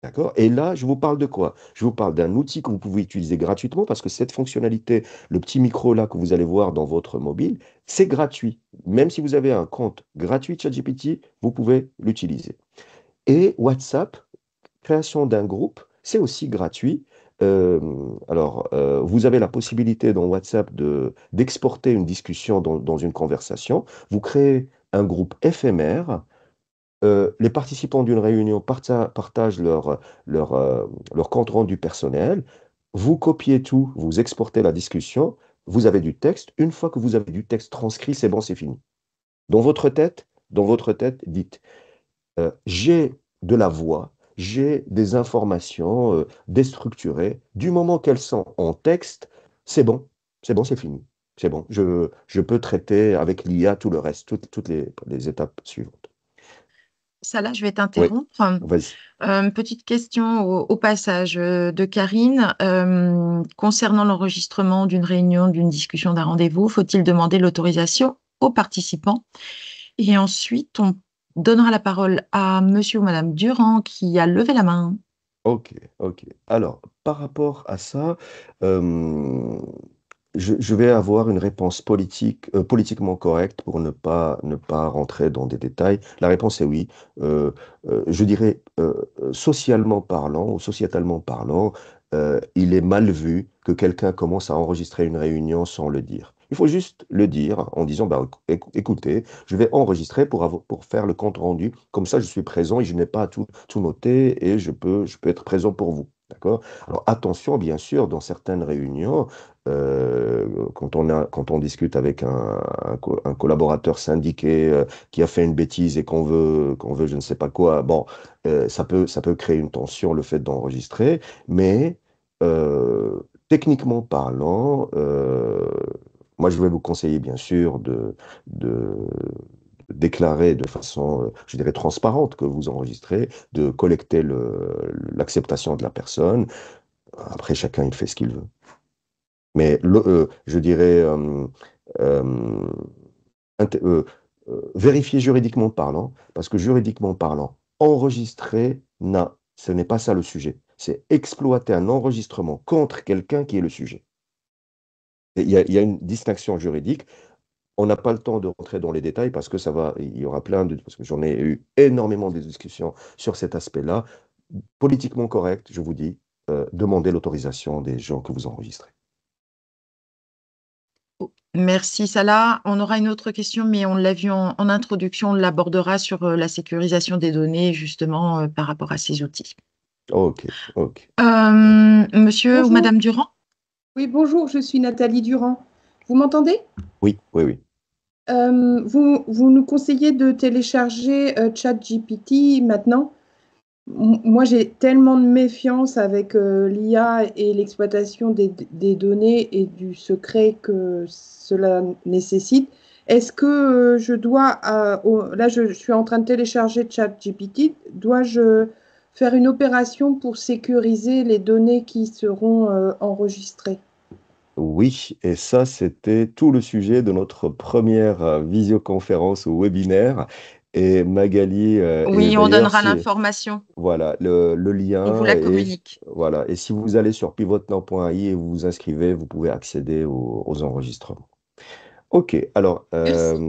D'accord? Et là, je vous parle de quoi? Je vous parle d'un outil que vous pouvez utiliser gratuitement parce que cette fonctionnalité, le petit micro là que vous allez voir dans votre mobile, c'est gratuit. Même si vous avez un compte gratuit ChatGPT, vous pouvez l'utiliser. Et WhatsApp, création d'un groupe, c'est aussi gratuit. Euh, vous avez la possibilité dans WhatsApp d'exporter une discussion dans une conversation. Vous créez un groupe éphémère. Les participants d'une réunion partagent leur compte rendu personnel. Vous copiez tout, vous exportez la discussion, vous avez du texte. Une fois que vous avez du texte transcrit, c'est bon, c'est fini. Dans votre tête, dites, j'ai de la voix, j'ai des informations déstructurées. Du moment qu'elles sont en texte, c'est bon, c'est fini. C'est bon, je peux traiter avec l'IA tout le reste, toutes les étapes suivantes. Ça là, je vais Oui, t'interrompre. vas-y. Petite question au passage de Karine. Concernant l'enregistrement d'une réunion, d'une discussion, d'un rendez-vous, faut-il demander l'autorisation aux participants? Et ensuite, on donnera la parole à monsieur ou madame Durand qui a levé la main. Ok, ok. Alors, par rapport à ça, euh, je vais avoir une réponse politiquement correcte pour ne pas rentrer dans des détails. La réponse est oui. Euh, je dirais, socialement parlant ou sociétalement parlant, il est mal vu que quelqu'un commence à enregistrer une réunion sans le dire. Il faut juste le dire en disant, bah, écoutez, je vais enregistrer pour faire le compte rendu. Comme ça, je suis présent et je n'ai pas à tout noter et je peux être présent pour vous. D'accord? Alors attention, bien sûr, dans certaines réunions, quand on discute avec un collaborateur syndiqué qui a fait une bêtise et qu'on veut je ne sais pas quoi, bon, ça peut créer une tension, le fait d'enregistrer, mais techniquement parlant, moi je vais vous conseiller bien sûr de déclarer de façon, je dirais, transparente que vous enregistrez, de collecter l'acceptation de la personne. Après, chacun, il fait ce qu'il veut. Mais je dirais, euh, vérifier juridiquement parlant, parce que juridiquement parlant, enregistrer, non, ce n'est pas ça le sujet. C'est exploiter un enregistrement contre quelqu'un qui est le sujet. Et il y a une distinction juridique. On n'a pas le temps de rentrer dans les détails parce que il y aura parce que j'en ai eu énormément de discussions sur cet aspect-là. Politiquement correct, je vous dis, demandez l'autorisation des gens que vous enregistrez. Merci, Salah. On aura une autre question, mais on l'a vu en introduction, on l'abordera sur la sécurisation des données, justement, par rapport à ces outils. Ok, ok. Monsieur ou Bonjour. madame Durand? Oui, bonjour, je suis Nathalie Durand. Vous m'entendez? Oui, oui, oui. Vous nous conseillez de télécharger ChatGPT maintenant. Moi, j'ai tellement de méfiance avec l'IA et l'exploitation des données et du secret que cela nécessite. Est-ce que je dois, là, je suis en train de télécharger ChatGPT, dois-je faire une opération pour sécuriser les données qui seront enregistrées? Oui, et ça, c'était tout le sujet de notre première visioconférence ou webinaire. Et Magali, et Oui, on d'ailleurs, donnera si, l'information. voilà, le On vous lien la est, communique. voilà. Et si vous allez sur pivotnant.ai et vous vous inscrivez, vous pouvez accéder aux enregistrements. OK, alors, Merci.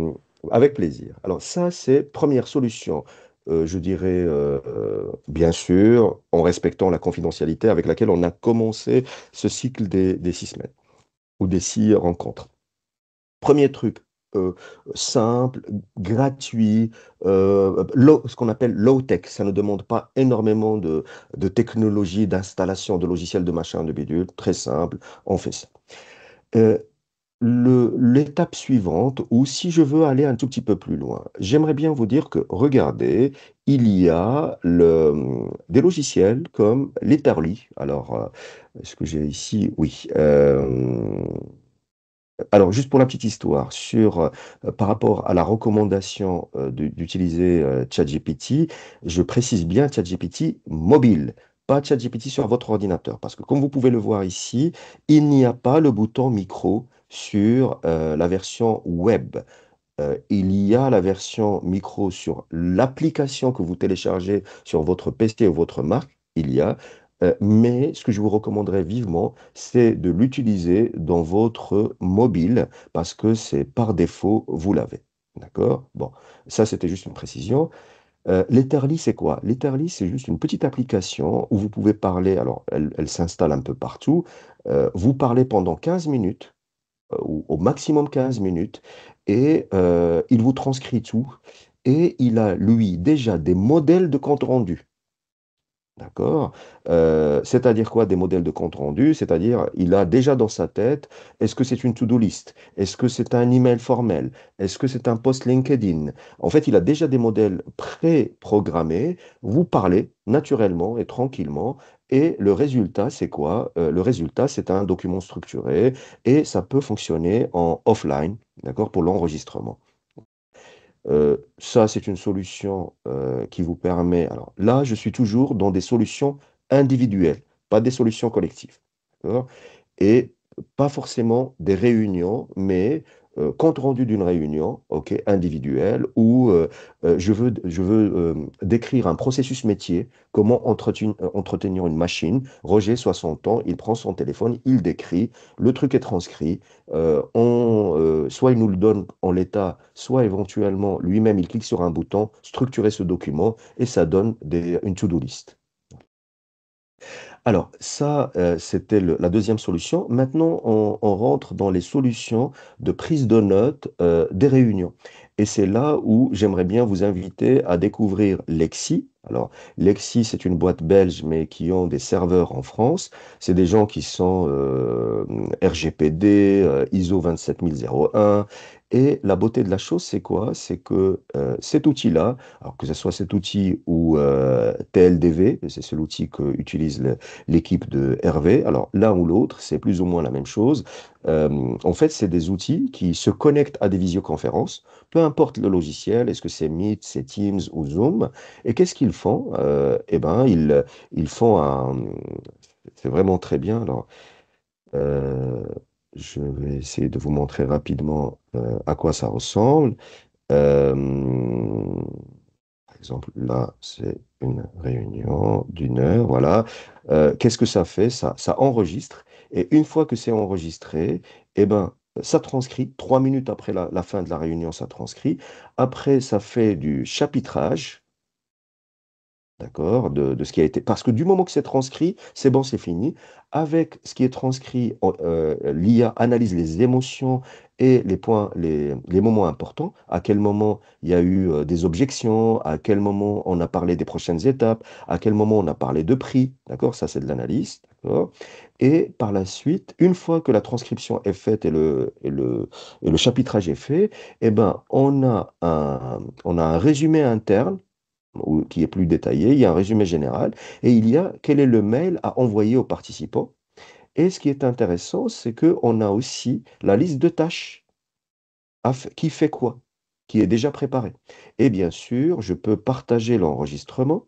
avec plaisir. Alors ça, c'est première solution. Je dirais, bien sûr, en respectant la confidentialité avec laquelle on a commencé ce cycle des 6 semaines ou des 6 rencontres. Premier truc, euh, simple, gratuit, ce qu'on appelle low-tech. Ça ne demande pas énormément de technologie, d'installation de logiciels, de machin, de bidule. Très simple, on fait ça. Euh, L'étape suivante, ou si je veux aller un tout petit peu plus loin, j'aimerais bien vous dire que, regardez, il y a des logiciels comme Letterly. Alors, est-ce que j'ai ici? Oui. Alors, juste pour la petite histoire, par rapport à la recommandation d'utiliser ChatGPT, je précise bien ChatGPT mobile, pas ChatGPT sur votre ordinateur. Parce que comme vous pouvez le voir ici, il n'y a pas le bouton micro sur la version web. Il y a la version micro sur l'application que vous téléchargez sur votre PC ou votre Mac, il y a. Mais ce que je vous recommanderais vivement, c'est de l'utiliser dans votre mobile parce que c'est par défaut, vous l'avez. D'accord? Bon, ça c'était juste une précision. L'Etherly, c'est quoi? L'Etherly, c'est juste une petite application où vous pouvez parler. Alors, elle s'installe un peu partout. Vous parlez pendant 15 minutes ou au maximum 15 minutes, et il vous transcrit tout, et il a, lui, déjà des modèles de compte rendu. D'accord? C'est-à-dire quoi des modèles de compte rendu? C'est-à-dire, il a déjà dans sa tête, est-ce que c'est une to-do list? Est-ce que c'est un email formel? Est-ce que c'est un post LinkedIn? En fait, il a déjà des modèles pré-programmés. Vous parlez naturellement et tranquillement. Et le résultat, c'est quoi? Le résultat, c'est un document structuré et ça peut fonctionner en offline, d'accord, pour l'enregistrement. Ça, c'est une solution qui vous permet. Alors là, je suis toujours dans des solutions individuelles, pas des solutions collectives. D'accord? Et pas forcément des réunions, mais compte rendu d'une réunion, ok, individuelle, où je veux décrire un processus métier, comment entretenir une machine. Roger, 60 ans, il prend son téléphone, il décrit, le truc est transcrit, soit il nous le donne en l'état, soit éventuellement lui-même, il clique sur un bouton, structurer ce document, et ça donne une to-do list. Alors, ça, c'était la deuxième solution. Maintenant, on rentre dans les solutions de prise de notes des réunions. Et c'est là où j'aimerais bien vous inviter à découvrir Lexi. Alors, Lexi, c'est une boîte belge, mais qui ont des serveurs en France. C'est des gens qui sont RGPD, ISO 27001. Et la beauté de la chose, c'est quoi? C'est que cet outil-là, alors que ce soit cet outil ou TLDV, c'est l'outil que utilise l'équipe de Hervé. Alors, l'un ou l'autre, c'est plus ou moins la même chose. En fait, c'est des outils qui se connectent à des visioconférences, peu importe le logiciel, est-ce que c'est Meet, c'est Teams ou Zoom. Et qu'est-ce qu'ils font? Eh ben, ils font un... C'est vraiment très bien. Alors, euh, je vais essayer de vous montrer rapidement à quoi ça ressemble. Euh, Par exemple, là, c'est une réunion d'1 heure, voilà. Qu'est-ce que ça fait? Ça enregistre. Et une fois que c'est enregistré, eh ben, ça transcrit. 3 minutes après la fin de la réunion, ça transcrit. Après, ça fait du chapitrage. D'accord, de ce qui a été. Parce que du moment que c'est transcrit, c'est bon, c'est fini. Avec ce qui est transcrit, l'IA analyse les émotions et les points, les moments importants. À quel moment il y a eu des objections, à quel moment on a parlé des prochaines étapes, à quel moment on a parlé de prix. D'accord, ça c'est de l'analyse. D'accord. Et par la suite, une fois que la transcription est faite et le chapitrage est fait, eh ben, on a un résumé interne qui est plus détaillé, il y a un résumé général, et il y a quel est le mail à envoyer aux participants. Et ce qui est intéressant, c'est qu'on a aussi la liste de tâches qui fait quoi, qui est déjà préparée. Et bien sûr, je peux partager l'enregistrement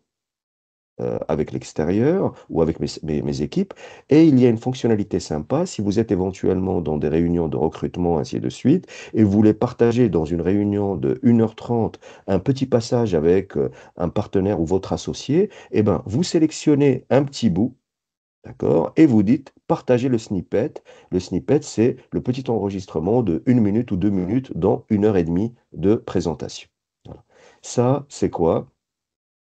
avec l'extérieur ou avec mes équipes. Et il y a une fonctionnalité sympa, si vous êtes éventuellement dans des réunions de recrutement, ainsi de suite, et vous voulez partager dans une réunion de 1h30 un petit passage avec un partenaire ou votre associé, eh ben, vous sélectionnez un petit bout. D'accord? Et vous dites, partagez le snippet. Le snippet, c'est le petit enregistrement de 1 minute ou 2 minutes dans 1 heure et demie de présentation. Voilà. Ça, c'est quoi?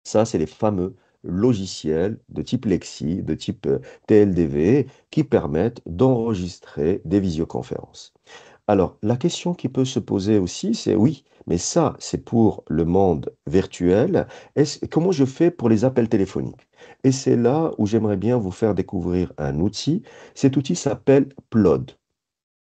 Ça, c'est les fameux logiciels de type Lexi, de type TLDV, qui permettent d'enregistrer des visioconférences. Alors, la question qui peut se poser aussi, c'est oui, mais ça, c'est pour le monde virtuel. Comment je fais pour les appels téléphoniques? Et c'est là où j'aimerais bien vous faire découvrir un outil. Cet outil s'appelle Plod.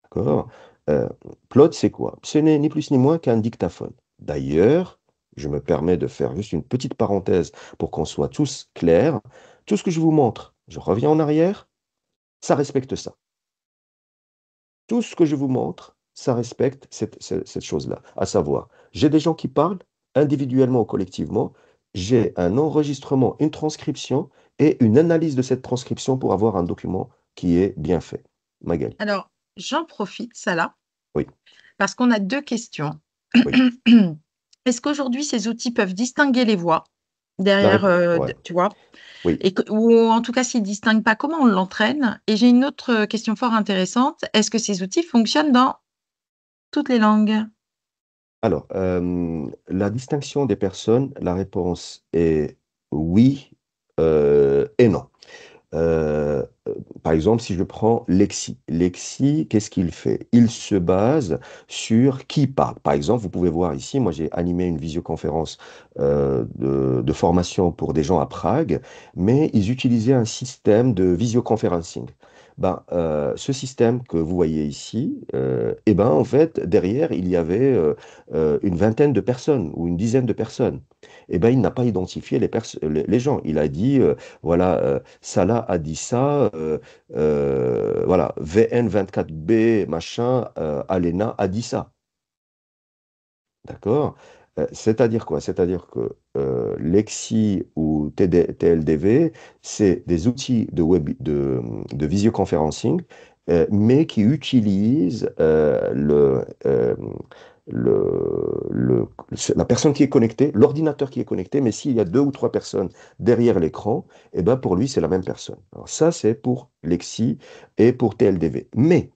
D'accord? Euh, Plod, c'est quoi? Ce n'est ni plus ni moins qu'un dictaphone. D'ailleurs, je me permets de faire juste une petite parenthèse pour qu'on soit tous clairs. Tout ce que je vous montre, je reviens en arrière, ça respecte ça. Tout ce que je vous montre, ça respecte cette chose-là. À savoir, j'ai des gens qui parlent individuellement ou collectivement, j'ai un enregistrement, une transcription et une analyse de cette transcription pour avoir un document qui est bien fait. Magali. Alors, j'en profite, ça là, Oui, parce qu'on a deux questions. oui. Est-ce qu'aujourd'hui, ces outils peuvent distinguer les voix La derrière, réponse, ouais, tu vois? oui. Ou en tout cas, s'ils ne distinguent pas, comment on l'entraîne? Et j'ai une autre question fort intéressante. Est-ce que ces outils fonctionnent dans toutes les langues? Alors, la distinction des personnes, la réponse est oui et non. Euh, Par exemple, si je prends Lexi. Lexi, qu'est-ce qu'il fait? Il se base sur qui parle. Par exemple, vous pouvez voir ici, moi j'ai animé une visioconférence de formation pour des gens à Prague, mais ils utilisaient un système de visioconferencing. Ben, ce système que vous voyez ici, eh ben, en fait, derrière, il y avait une vingtaine de personnes ou une dizaine de personnes. Eh ben, il n'a pas identifié les gens. Il a dit, voilà, Salah a dit ça, voilà, VN24B, machin, Alena a dit ça. D'accord? C'est-à-dire quoi? C'est-à-dire que Lexi ou TLDV, c'est des outils de visioconferencing, mais qui utilisent la personne qui est connectée, l'ordinateur qui est connecté, mais s'il y a deux ou trois personnes derrière l'écran, eh ben pour lui, c'est la même personne. Alors ça, c'est pour Lexi et pour TLDV. Mais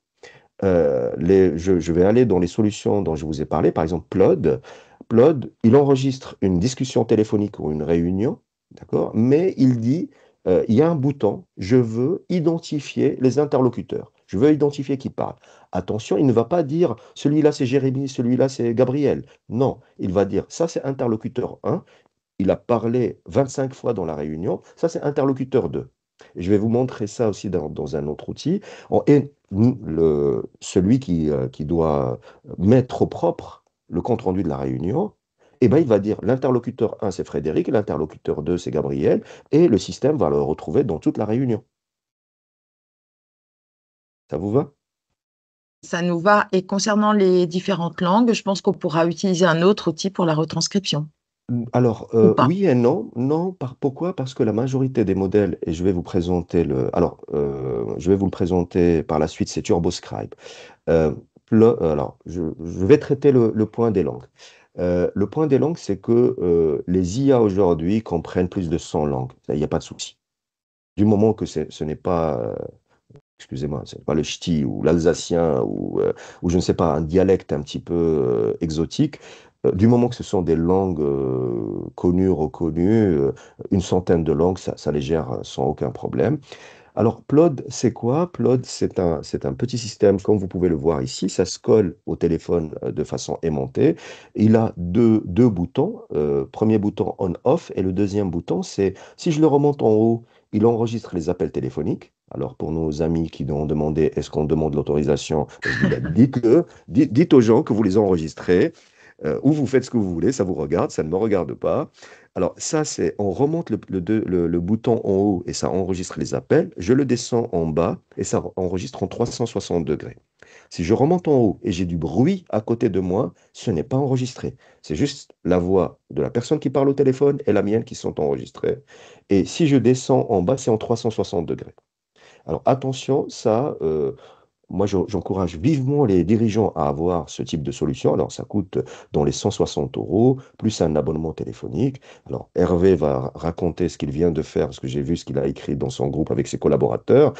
je vais aller dans les solutions dont je vous ai parlé, par exemple Plod. Plod, il enregistre une discussion téléphonique ou une réunion, d'accord? Mais il dit, il y a un bouton, je veux identifier les interlocuteurs. Je veux identifier qui parle. Attention, il ne va pas dire celui-là c'est Jérémy, celui-là c'est Gabriel. Non, il va dire ça c'est interlocuteur 1. Il a parlé 25 fois dans la réunion. Ça c'est interlocuteur 2. Et je vais vous montrer ça aussi dans un autre outil. Et celui qui doit mettre au propre le compte-rendu de la réunion, eh ben, il va dire l'interlocuteur 1, c'est Frédéric, l'interlocuteur 2, c'est Gabriel, et le système va le retrouver dans toute la réunion. Ça vous va? Ça nous va. Et concernant les différentes langues, je pense qu'on pourra utiliser un autre outil pour la retranscription, Alors, ou pas. oui et non. Non, pourquoi? Parce que la majorité des modèles, et je vais vous présenter je vais vous le présenter par la suite, c'est TurboScribe. Euh, alors, je vais traiter le point des langues. Le point des langues, c'est que les IA aujourd'hui comprennent plus de 100 langues. Il n'y a pas de souci. Du moment que ce n'est pas, excusez-moi, ce n'est pas le ch'ti ou l'alsacien ou je ne sais pas, un dialecte un petit peu exotique. Du moment que ce sont des langues connues, reconnues, une centaine de langues, ça les gère sans aucun problème. Alors, Plod, c'est quoi? Plod, c'est un petit système, comme vous pouvez le voir ici, ça se colle au téléphone de façon aimantée. Il a deux boutons. Premier bouton on-off et le deuxième bouton, c'est si je le remonte en haut, il enregistre les appels téléphoniques. Alors, pour nos amis qui ont demandé est-ce qu'on demande l'autorisation, ben, je dis ben, dites-le, dites aux gens que vous les enregistrez, ou vous faites ce que vous voulez, ça vous regarde, ça ne me regarde pas. Alors, ça, c'est on remonte le bouton en haut et ça enregistre les appels. Je le descends en bas et ça enregistre en 360 degrés. Si je remonte en haut et j'ai du bruit à côté de moi, ce n'est pas enregistré. C'est juste la voix de la personne qui parle au téléphone et la mienne qui sont enregistrées. Et si je descends en bas, c'est en 360 degrés. Alors attention, ça, moi j'encourage vivement les dirigeants à avoir ce type de solution. Alors ça coûte dans les 160 euros, plus un abonnement téléphonique. Alors Hervé va raconter ce qu'il vient de faire, parce que j'ai vu ce qu'il a écrit dans son groupe avec ses collaborateurs.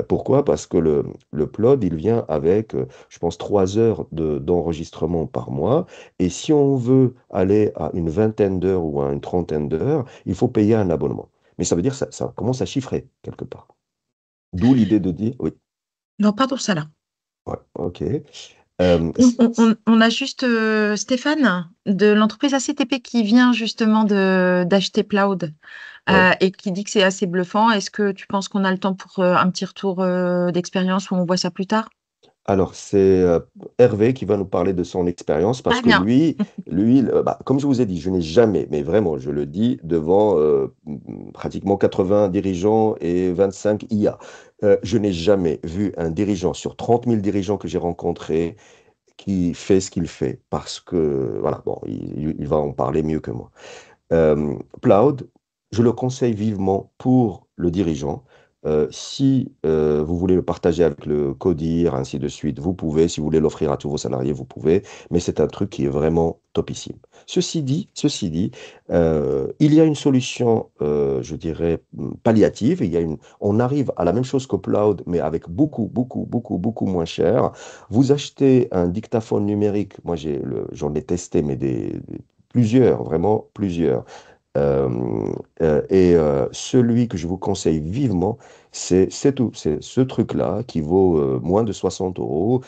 Pourquoi? Parce que le Plod, il vient avec, je pense, 3 heures d'enregistrement par mois. Et si on veut aller à une vingtaine d'heures ou à une trentaine d'heures, il faut payer un abonnement. Mais ça veut dire que ça commence à chiffrer quelque part. D'où l'idée de dire, oui, Non, pas pour ça là. ouais, ok. Euh, On a juste Stéphane de l'entreprise ACTP qui vient justement d'acheter Ploud ouais. et qui dit que c'est assez bluffant. Est-ce que tu penses qu'on a le temps pour un petit retour d'expérience ou on voit ça plus tard? Alors, c'est Hervé qui va nous parler de son expérience parce Très que bien. lui, bah, comme je vous ai dit, je n'ai jamais, mais vraiment, je le dis devant pratiquement 80 dirigeants et 25 IA. Je n'ai jamais vu un dirigeant sur 30 000 dirigeants que j'ai rencontrés qui fait ce qu'il fait parce que, voilà, bon, il va en parler mieux que moi. Cloud, je le conseille vivement pour le dirigeant. Si vous voulez le partager avec le codir, ainsi de suite, vous pouvez. Si vous voulez l'offrir à tous vos salariés, vous pouvez. Mais c'est un truc qui est vraiment topissime. Ceci dit, il y a une solution, je dirais, palliative. On arrive à la même chose que Cloud, mais avec beaucoup, beaucoup, beaucoup, beaucoup moins cher. Vous achetez un dictaphone numérique. Moi, j'en ai testé, mais plusieurs, vraiment plusieurs. Euh, Celui que je vous conseille vivement, c'est tout. C'est ce truc-là qui vaut moins de 60 euros.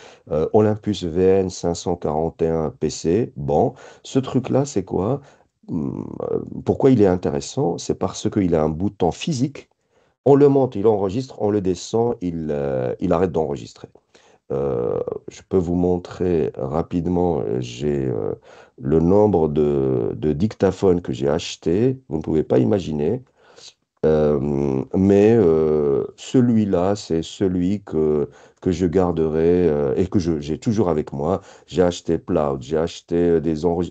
Olympus VN 541 PC. Bon, ce truc-là, c'est quoi? Pourquoi il est intéressant? C'est parce qu'il a un bouton physique. On le monte, il enregistre, on le descend, il arrête d'enregistrer. Je peux vous montrer rapidement, j'ai le nombre de dictaphones que j'ai achetés, vous ne pouvez pas imaginer. Mais celui-là, c'est celui que je garderai et que j'ai toujours avec moi. J'ai acheté Ploud, j'ai acheté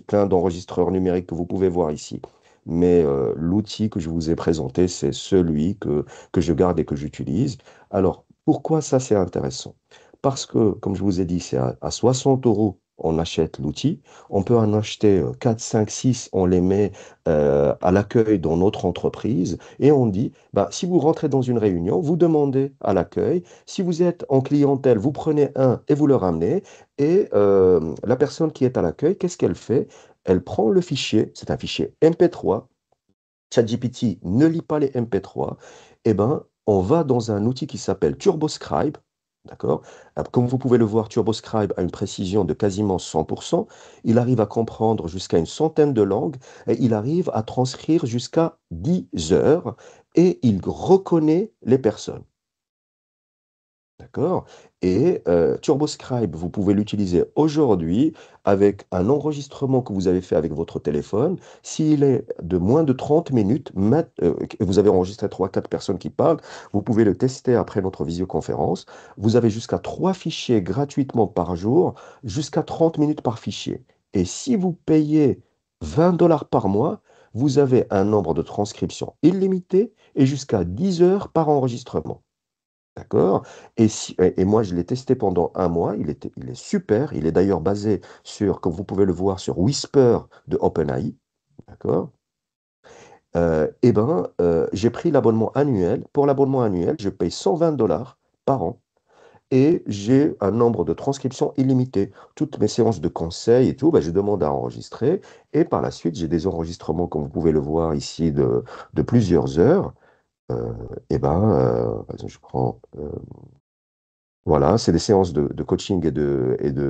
plein d'enregistreurs numériques que vous pouvez voir ici. Mais l'outil que je vous ai présenté, c'est celui que je garde et que j'utilise. Alors, pourquoi ça, c'est intéressant? Parce que, comme je vous ai dit, c'est à 60 euros, on achète l'outil. On peut en acheter 4, 5, 6, on les met à l'accueil dans notre entreprise. Et on dit, bah, si vous rentrez dans une réunion, vous demandez à l'accueil. Si vous êtes en clientèle, vous prenez un et vous le ramenez. Et la personne qui est à l'accueil, qu'est-ce qu'elle fait? Elle prend le fichier, c'est un fichier MP3. ChatGPT ne lit pas les MP3. Eh ben, on va dans un outil qui s'appelle TurboScribe. D'accord? Comme vous pouvez le voir, TurboScribe a une précision de quasiment 100%. Il arrive à comprendre jusqu'à une centaine de langues et il arrive à transcrire jusqu'à 10 heures et il reconnaît les personnes. D'accord? Et TurboScribe, vous pouvez l'utiliser aujourd'hui avec un enregistrement que vous avez fait avec votre téléphone. S'il est de moins de 30 minutes, et vous avez enregistré 3, 4 personnes qui parlent, vous pouvez le tester après notre visioconférence. Vous avez jusqu'à 3 fichiers gratuitement par jour, jusqu'à 30 minutes par fichier. Et si vous payez 20 dollars par mois, vous avez un nombre de transcriptions illimité et jusqu'à 10 heures par enregistrement. D'accord? Et moi, je l'ai testé pendant un mois. Il est super. Il est d'ailleurs basé sur, comme vous pouvez le voir, sur Whisper de OpenAI. D'accord? J'ai pris l'abonnement annuel. Pour l'abonnement annuel, je paye 120 dollars par an et j'ai un nombre de transcriptions illimité. Toutes mes séances de conseil et tout, ben, je demande à enregistrer. Et par la suite, j'ai des enregistrements, comme vous pouvez le voir ici, de plusieurs heures. Par exemple, je prends Voilà, c'est des séances de coaching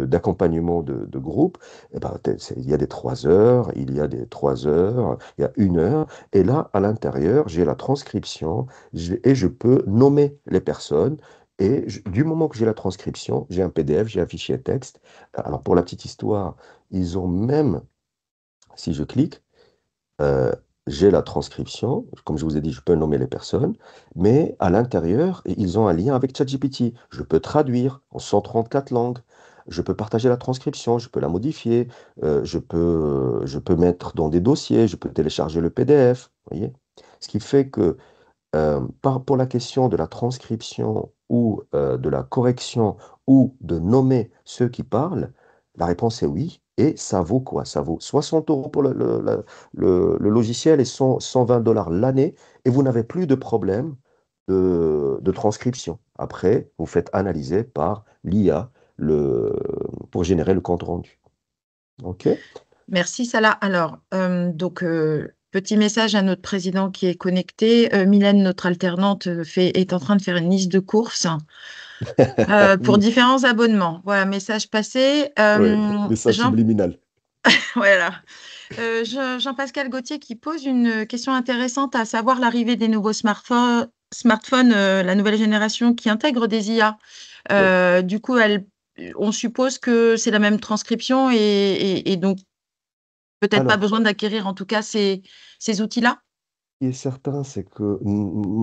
d'accompagnement de groupe. Eh ben, il y a des 3 heures, il y a des 3 heures, il y a 1 heure. Et là, à l'intérieur, j'ai la transcription et je peux nommer les personnes. Et du moment que j'ai la transcription, j'ai un PDF, j'ai un fichier texte. Alors, pour la petite histoire, ils ont même, si je clique, euh, j'ai la transcription, comme je vous ai dit, je peux nommer les personnes, mais à l'intérieur, ils ont un lien avec ChatGPT. Je peux traduire en 134 langues, je peux partager la transcription, je peux la modifier, je peux mettre dans des dossiers, je peux télécharger le PDF, voyez? Ce qui fait que pour la question de la transcription ou de la correction ou de nommer ceux qui parlent, la réponse est oui. Et ça vaut quoi? Ça vaut 60 euros pour le logiciel et 120 dollars l'année. Et vous n'avez plus de problème de transcription. Après, vous faites analyser par l'IA pour générer le compte rendu. OK? Merci, Salah. Alors, petit message à notre président qui est connecté. Mylène, notre alternante, est en train de faire une liste de courses pour différents abonnements. Voilà, message passé. Oui, message Jean, subliminal. voilà. Jean-Pascal Gauthier qui pose une question intéressante, à savoir l'arrivée des nouveaux smartphones, la nouvelle génération qui intègre des IA. Oui. Du coup, on suppose que c'est la même transcription et donc peut-être pas Alors, besoin d'acquérir en tout cas ces outils-là. qui est certain, c'est que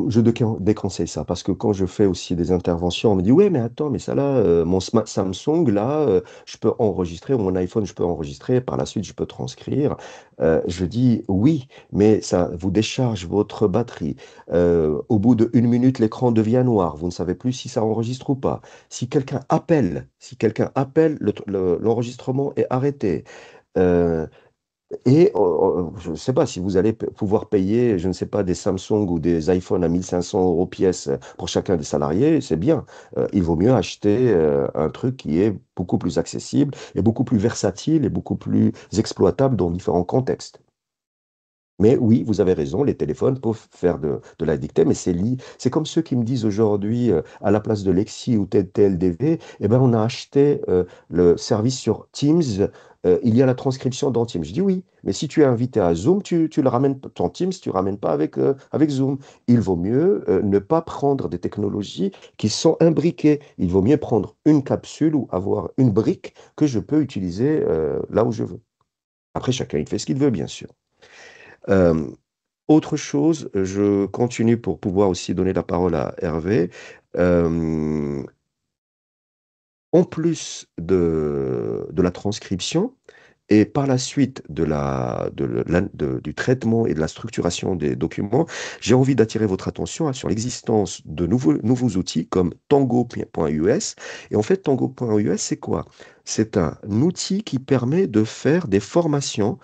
je déconseille ça parce que quand je fais aussi des interventions, on me dit, ouais, mais attends, mais ça là, mon Samsung, là, je peux enregistrer, ou mon iPhone, je peux enregistrer, par la suite, je peux transcrire. Je dis oui, mais ça vous décharge votre batterie. Au bout d'1 minute, l'écran devient noir. Vous ne savez plus si ça enregistre ou pas. Si quelqu'un appelle, l'enregistrement est arrêté. Euh, je ne sais pas si vous allez pouvoir payer, je ne sais pas, des Samsung ou des iPhones à 1500 euros pièce pour chacun des salariés, c'est bien. Il vaut mieux acheter un truc qui est beaucoup plus accessible et beaucoup plus versatile et beaucoup plus exploitable dans différents contextes. Mais oui, vous avez raison, les téléphones peuvent faire de la dictée, mais c'est comme ceux qui me disent aujourd'hui, à la place de Lexi ou TLDV, eh ben, on a acheté le service sur Teams, il y a la transcription dans Teams. Je dis oui, mais si tu es invité à Zoom, tu le ramènes, ton Teams, tu ne ramènes pas avec Zoom. Il vaut mieux ne pas prendre des technologies qui sont imbriquées. Il vaut mieux prendre une capsule ou avoir une brique que je peux utiliser là où je veux. Après, chacun il fait ce qu'il veut, bien sûr. Euh, Autre chose, je continue pour pouvoir aussi donner la parole à Hervé. Euh, En plus de la transcription et par la suite du traitement et de la structuration des documents, j'ai envie d'attirer votre attention sur l'existence de nouveaux outils comme Tango.us. Et en fait, Tango.us, c'est quoi? C'est un outil qui permet de faire des formations,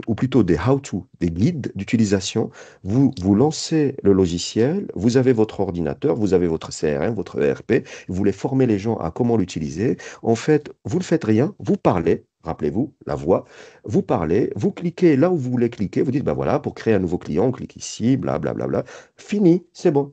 ou plutôt des how-to, des guides d'utilisation. Vous lancez le logiciel, vous avez votre ordinateur, vous avez votre CRM, votre ERP, vous voulez former les gens à comment l'utiliser. En fait, vous ne faites rien, vous parlez. Rappelez-vous, la voix, vous parlez, vous cliquez là où vous voulez cliquer, vous dites, ben voilà, pour créer un nouveau client, on clique ici, blablabla. Bla, bla, bla. Fini, c'est bon.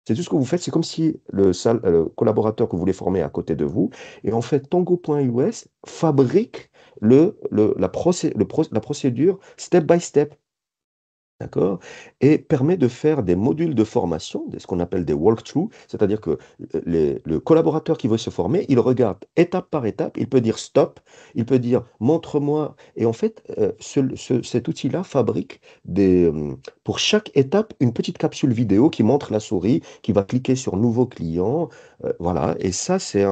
C'est tout ce que vous faites. C'est comme si le collaborateur que vous voulez former est à côté de vous. Et en fait, Tango.us fabrique la procédure step by step. D'accord? Et permet de faire des modules de formation, ce qu'on appelle des walkthroughs, c'est-à-dire que le collaborateur qui veut se former, il regarde étape par étape, il peut dire stop, il peut dire montre-moi. Et en fait, cet outil-là fabrique pour chaque étape une petite capsule vidéo qui montre la souris, qui va cliquer sur nouveau client. Voilà. Et ça, c'est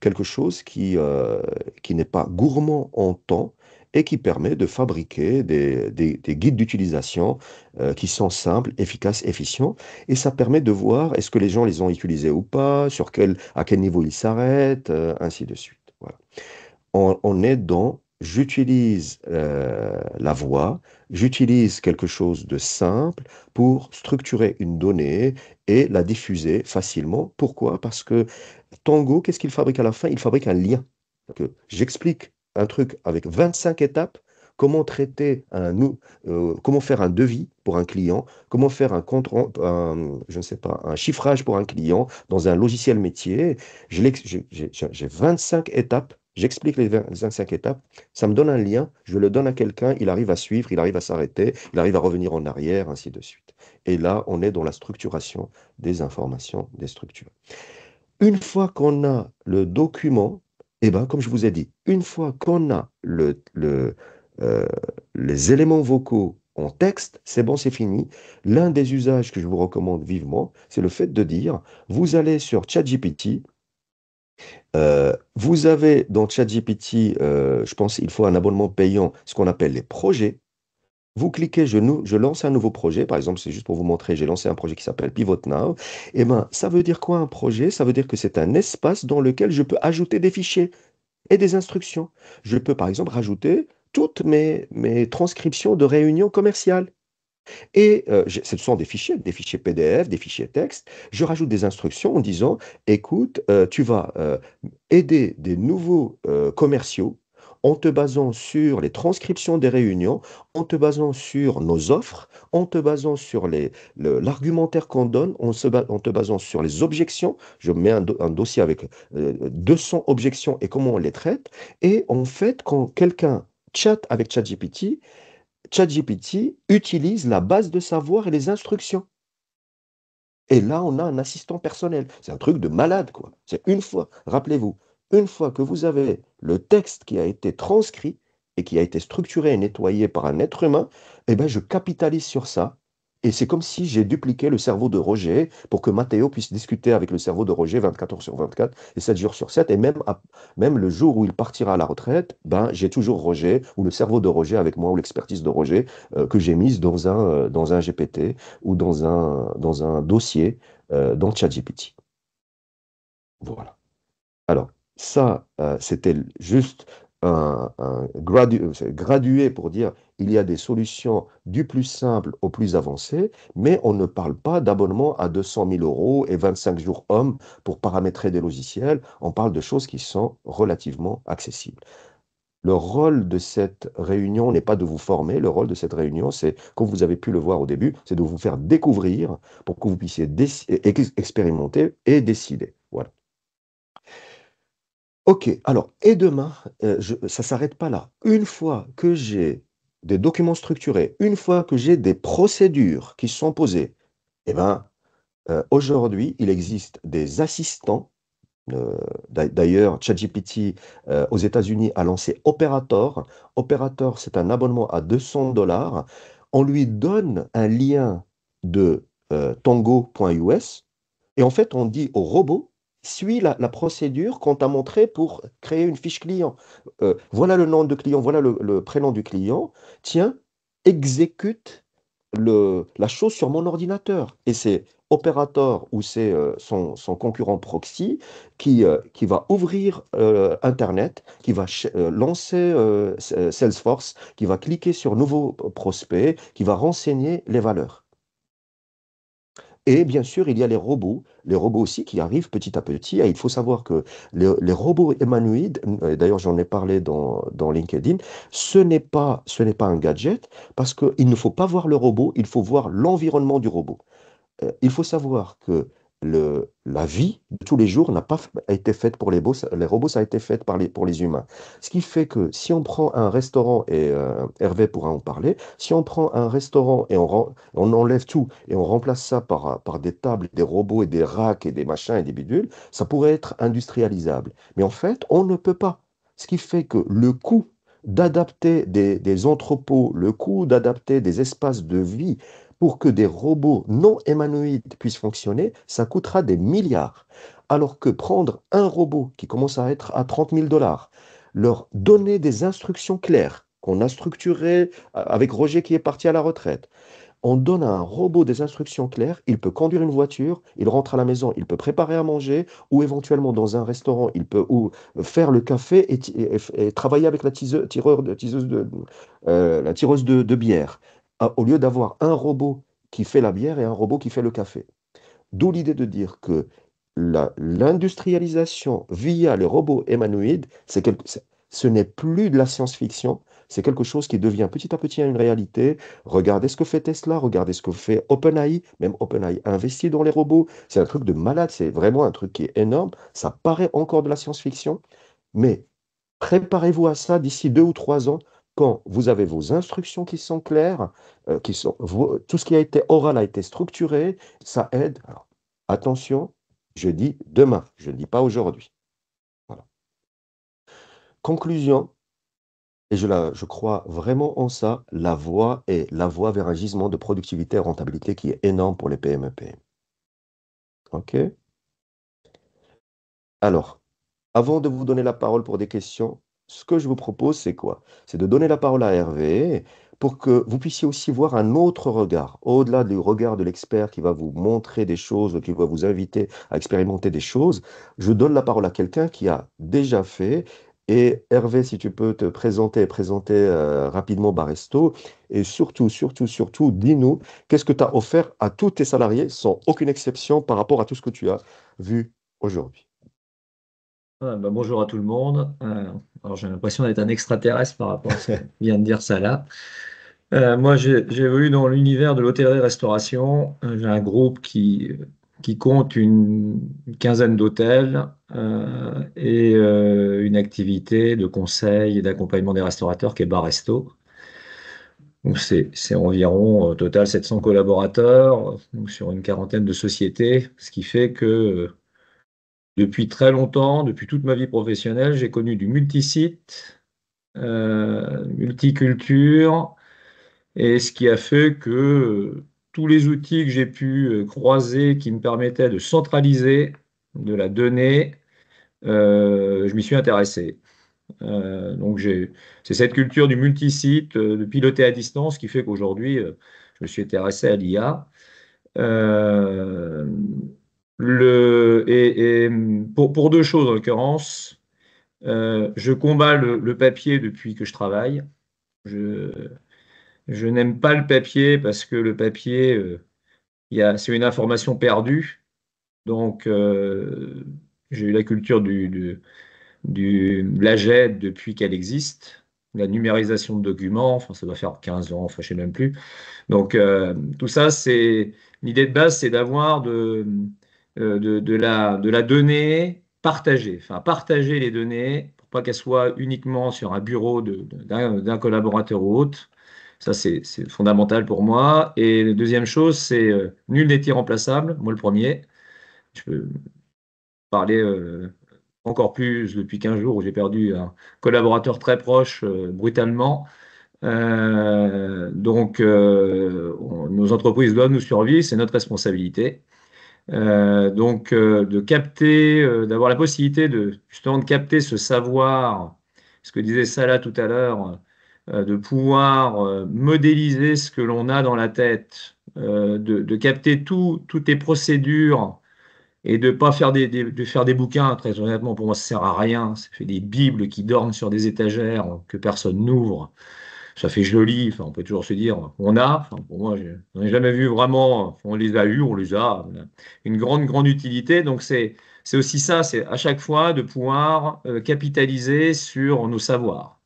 quelque chose qui n'est pas gourmand en temps et qui permet de fabriquer des guides d'utilisation qui sont simples, efficaces, efficients. Et ça permet de voir est-ce que les gens les ont utilisés ou pas, à quel niveau ils s'arrêtent, ainsi de suite. Voilà. On est dans j'utilise la voix, j'utilise quelque chose de simple pour structurer une donnée et la diffuser facilement. Pourquoi? Parce que Tango, qu'est-ce qu'il fabrique à la fin? Il fabrique un lien. Donc, j'explique un truc avec 25 étapes. comment comment faire un devis pour un client, comment faire je ne sais pas, un chiffrage pour un client dans un logiciel métier. J'ai 25 étapes. J'explique les 25 étapes. Ça me donne un lien, je le donne à quelqu'un, il arrive à suivre, il arrive à s'arrêter, il arrive à revenir en arrière, ainsi de suite. Et là, on est dans la structuration des informations, des structures. Une fois qu'on a le document, eh ben, comme je vous ai dit, une fois qu'on a euh, les éléments vocaux en texte, c'est bon, c'est fini. L'un des usages que je vous recommande vivement, c'est le fait de dire, vous allez sur ChatGPT, vous avez dans ChatGPT, je pense qu'il faut un abonnement payant, ce qu'on appelle les projets. Vous cliquez, je lance un nouveau projet, par exemple, c'est juste pour vous montrer, j'ai lancé un projet qui s'appelle Pivot Now. Eh ben, ça veut dire quoi un projet? Ça veut dire que c'est un espace dans lequel je peux ajouter des fichiers et des instructions. Je peux, par exemple, rajouter toutes mes transcriptions de réunions commerciales. Et ce sont des fichiers PDF, des fichiers texte. Je rajoute des instructions en disant, écoute, tu vas aider des nouveaux commerciaux en te basant sur les transcriptions des réunions, en te basant sur nos offres, en te basant sur l'argumentaire qu'on donne, en te basant sur les objections. Je mets un dossier avec 200 objections et comment on les traite. Et en fait, quand quelqu'un chatte avec ChatGPT, ChatGPT utilise la base de savoir et les instructions. Et là, on a un assistant personnel. C'est un truc de malade, quoi. C'est une fois, rappelez-vous, une fois que vous avez le texte qui a été transcrit et qui a été structuré et nettoyé par un être humain, eh ben, je capitalise sur ça. Et c'est comme si j'ai dupliqué le cerveau de Roger pour que Matteo puisse discuter avec le cerveau de Roger 24 heures sur 24 et 7 jours sur 7. Et même le jour où il partira à la retraite, ben, j'ai toujours Roger ou le cerveau de Roger avec moi ou l'expertise de Roger que j'ai mise dans un GPT ou dans un dossier dans ChatGPT. Voilà. Alors, ça, c'était juste gradué pour dire il y a des solutions du plus simple au plus avancé, mais on ne parle pas d'abonnement à 200 000 euros et 25 jours hommes pour paramétrer des logiciels. On parle de choses qui sont relativement accessibles. Le rôle de cette réunion n'est pas de vous former, le rôle de cette réunion, c'est, comme vous avez pu le voir au début, c'est de vous faire découvrir pour que vous puissiez expérimenter et décider. Voilà. Ok, alors, et demain, ça ne s'arrête pas là. Une fois que j'ai des documents structurés, une fois que j'ai des procédures qui sont posées, eh ben, aujourd'hui, il existe des assistants. D'ailleurs, ChatGPT aux États-Unis a lancé Operator. Operator, c'est un abonnement à 200 $. On lui donne un lien de tango.us et en fait, on dit au robot, suis la procédure qu'on t'a montrée pour créer une fiche client. Voilà le nom de client, voilà le prénom du client. Tiens, exécute la chose sur mon ordinateur. Et c'est Operator ou c'est son concurrent proxy qui va ouvrir Internet, qui va lancer Salesforce, qui va cliquer sur nouveau prospect, qui va renseigner les valeurs. Et bien sûr, il y a les robots aussi qui arrivent petit à petit. Et il faut savoir que les robots humanoïdes, d'ailleurs j'en ai parlé dans LinkedIn, ce n'est pas un gadget parce qu'il ne faut pas voir le robot, il faut voir l'environnement du robot. Il faut savoir que la vie de tous les jours n'a pas été faite pour les robots, ça a été fait pour les humains. Ce qui fait que si on prend un restaurant, et Hervé pourra en parler, si on prend un restaurant et on enlève tout et on remplace ça par des tables, des robots et des racks et des machins et des bidules, ça pourrait être industrialisable. Mais en fait, on ne peut pas. Ce qui fait que le coût d'adapter des entrepôts, le coût d'adapter des espaces de vie pour que des robots non humanoïdes puissent fonctionner, ça coûtera des milliards. Alors que prendre un robot qui commence à être à 30 000 $, leur donner des instructions claires, qu'on a structurées avec Roger qui est parti à la retraite, on donne à un robot des instructions claires, il peut conduire une voiture, il rentre à la maison, il peut préparer à manger, ou éventuellement dans un restaurant, il peut faire le café et travailler avec la la tireuse de bière, au lieu d'avoir un robot qui fait la bière et un robot qui fait le café. D'où l'idée de dire que l'industrialisation via les robots humanoïdes, ce n'est plus de la science-fiction, c'est quelque chose qui devient petit à petit une réalité. Regardez ce que fait Tesla, regardez ce que fait OpenAI. Même OpenAI investit dans les robots. C'est un truc de malade, c'est vraiment un truc qui est énorme. Ça paraît encore de la science-fiction, mais préparez-vous à ça d'ici 2 ou 3 ans, quand vous avez vos instructions qui sont claires, tout ce qui a été oral a été structuré, ça aide. Alors, attention, je dis demain, je ne dis pas aujourd'hui. Voilà. Conclusion, et je crois vraiment en ça, la voie est la voie vers un gisement de productivité et rentabilité qui est énorme pour les PME-PM. OK? Alors, avant de vous donner la parole pour des questions, ce que je vous propose, c'est quoi? C'est de donner la parole à Hervé pour que vous puissiez aussi voir un autre regard, au-delà du regard de l'expert qui va vous montrer des choses, qui va vous inviter à expérimenter des choses. Je donne la parole à quelqu'un qui a déjà fait. Et Hervé, si tu peux te présenter rapidement Baresto, et surtout, surtout, surtout, dis-nous, qu'est-ce que tu as offert à tous tes salariés, sans aucune exception par rapport à tout ce que tu as vu aujourd'hui? Bonjour à tout le monde. Alors j'ai l'impression d'être un extraterrestre par rapport à ce qu'on vient de dire ça là. Moi, j'ai évolué dans l'univers de l'hôtellerie-restauration. J'ai un groupe qui compte une quinzaine d'hôtels et une activité de conseil et d'accompagnement des restaurateurs qui est Bar Resto. Donc c'est environ au total 700 collaborateurs, donc sur une quarantaine de sociétés, ce qui fait que depuis très longtemps, depuis toute ma vie professionnelle, j'ai connu du multisite, multiculture, et ce qui a fait que tous les outils que j'ai pu croiser qui me permettaient de centraliser de la donnée, je m'y suis intéressé. C'est cette culture du multisite, de piloter à distance, qui fait qu'aujourd'hui, je me suis intéressé à l'IA. Euh, et pour deux choses en l'occurrence, je combats le papier depuis que je travaille. Je, je n'aime pas le papier parce que le papier, c'est une information perdue. Donc, j'ai eu la culture de la GED depuis qu'elle existe, la numérisation de documents, enfin, ça doit faire 15 ans, enfin, je ne sais même plus. Donc, tout ça, l'idée de base, c'est d'avoir de la donnée partagée, enfin, partager les données pour pas qu'elles soient uniquement sur un bureau d'un collaborateur ou autre. Ça, c'est fondamental pour moi. Et la deuxième chose, c'est nul n'est irremplaçable. Moi, le premier. Je peux parler encore plus depuis 15 jours où j'ai perdu un collaborateur très proche brutalement. Nos entreprises doivent nous survivre, c'est notre responsabilité. De capter, d'avoir la possibilité justement de capter ce savoir, ce que disait Salah tout à l'heure, de pouvoir modéliser ce que l'on a dans la tête, de capter toutes les procédures et de pas faire de faire des bouquins. Très honnêtement, pour moi, ça sert à rien. Ça fait des bibles qui dorment sur des étagères que personne n'ouvre. Ça fait joli. Enfin, on peut toujours se dire, on a. Enfin, pour moi, je n'en ai jamais vu vraiment. On les a eus, on les a. On a une grande, grande utilité. Donc, c'est aussi ça. C'est à chaque fois de pouvoir capitaliser sur nos savoirs.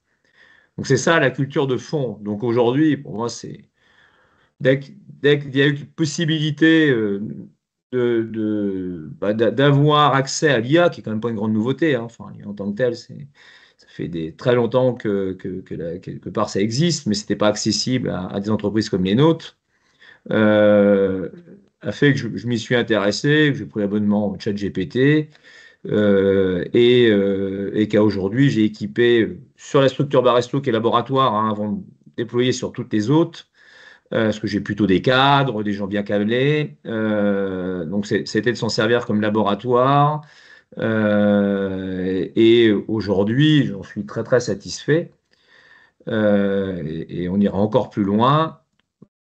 Donc, c'est ça la culture de fond. Donc, aujourd'hui, pour moi, c'est dès, dès qu'il y a eu possibilité d'avoir accès à l'IA, qui est quand même pas une grande nouveauté, hein. Enfin, l'IA en tant que telle, ça fait très longtemps quelque part ça existe, mais c'était pas accessible à des entreprises comme les nôtres, euh, a fait que je m'y suis intéressé, que j'ai pris l'abonnement au ChatGPT, et qu'à aujourd'hui j'ai équipé sur la structure Baresto, qui est laboratoire, hein, avant de déployer sur toutes les autres, parce que j'ai plutôt des cadres, des gens bien câblés. Donc, c'était de s'en servir comme laboratoire. Et aujourd'hui, j'en suis très, très satisfait. Et on ira encore plus loin,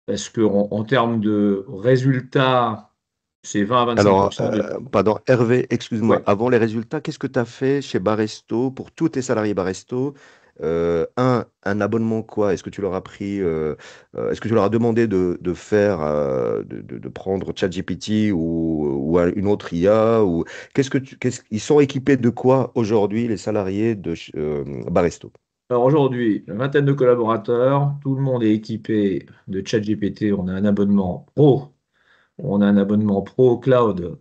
parce qu'en termes de résultats, c'est 20 à Alors, 25% de... pardon, Hervé, excuse-moi, Ouais. avant les résultats, qu'est-ce que tu as fait chez Baresto pour tous tes salariés Baresto? Un abonnement quoi? Est-ce que tu leur as pris, est-ce que tu leur as demandé de faire, de prendre ChatGPT ou une autre IA ou ils sont équipés de quoi aujourd'hui les salariés de Baresto? Alors aujourd'hui, une vingtaine de collaborateurs, tout le monde est équipé de ChatGPT. On a un abonnement pro. On a un abonnement pro cloud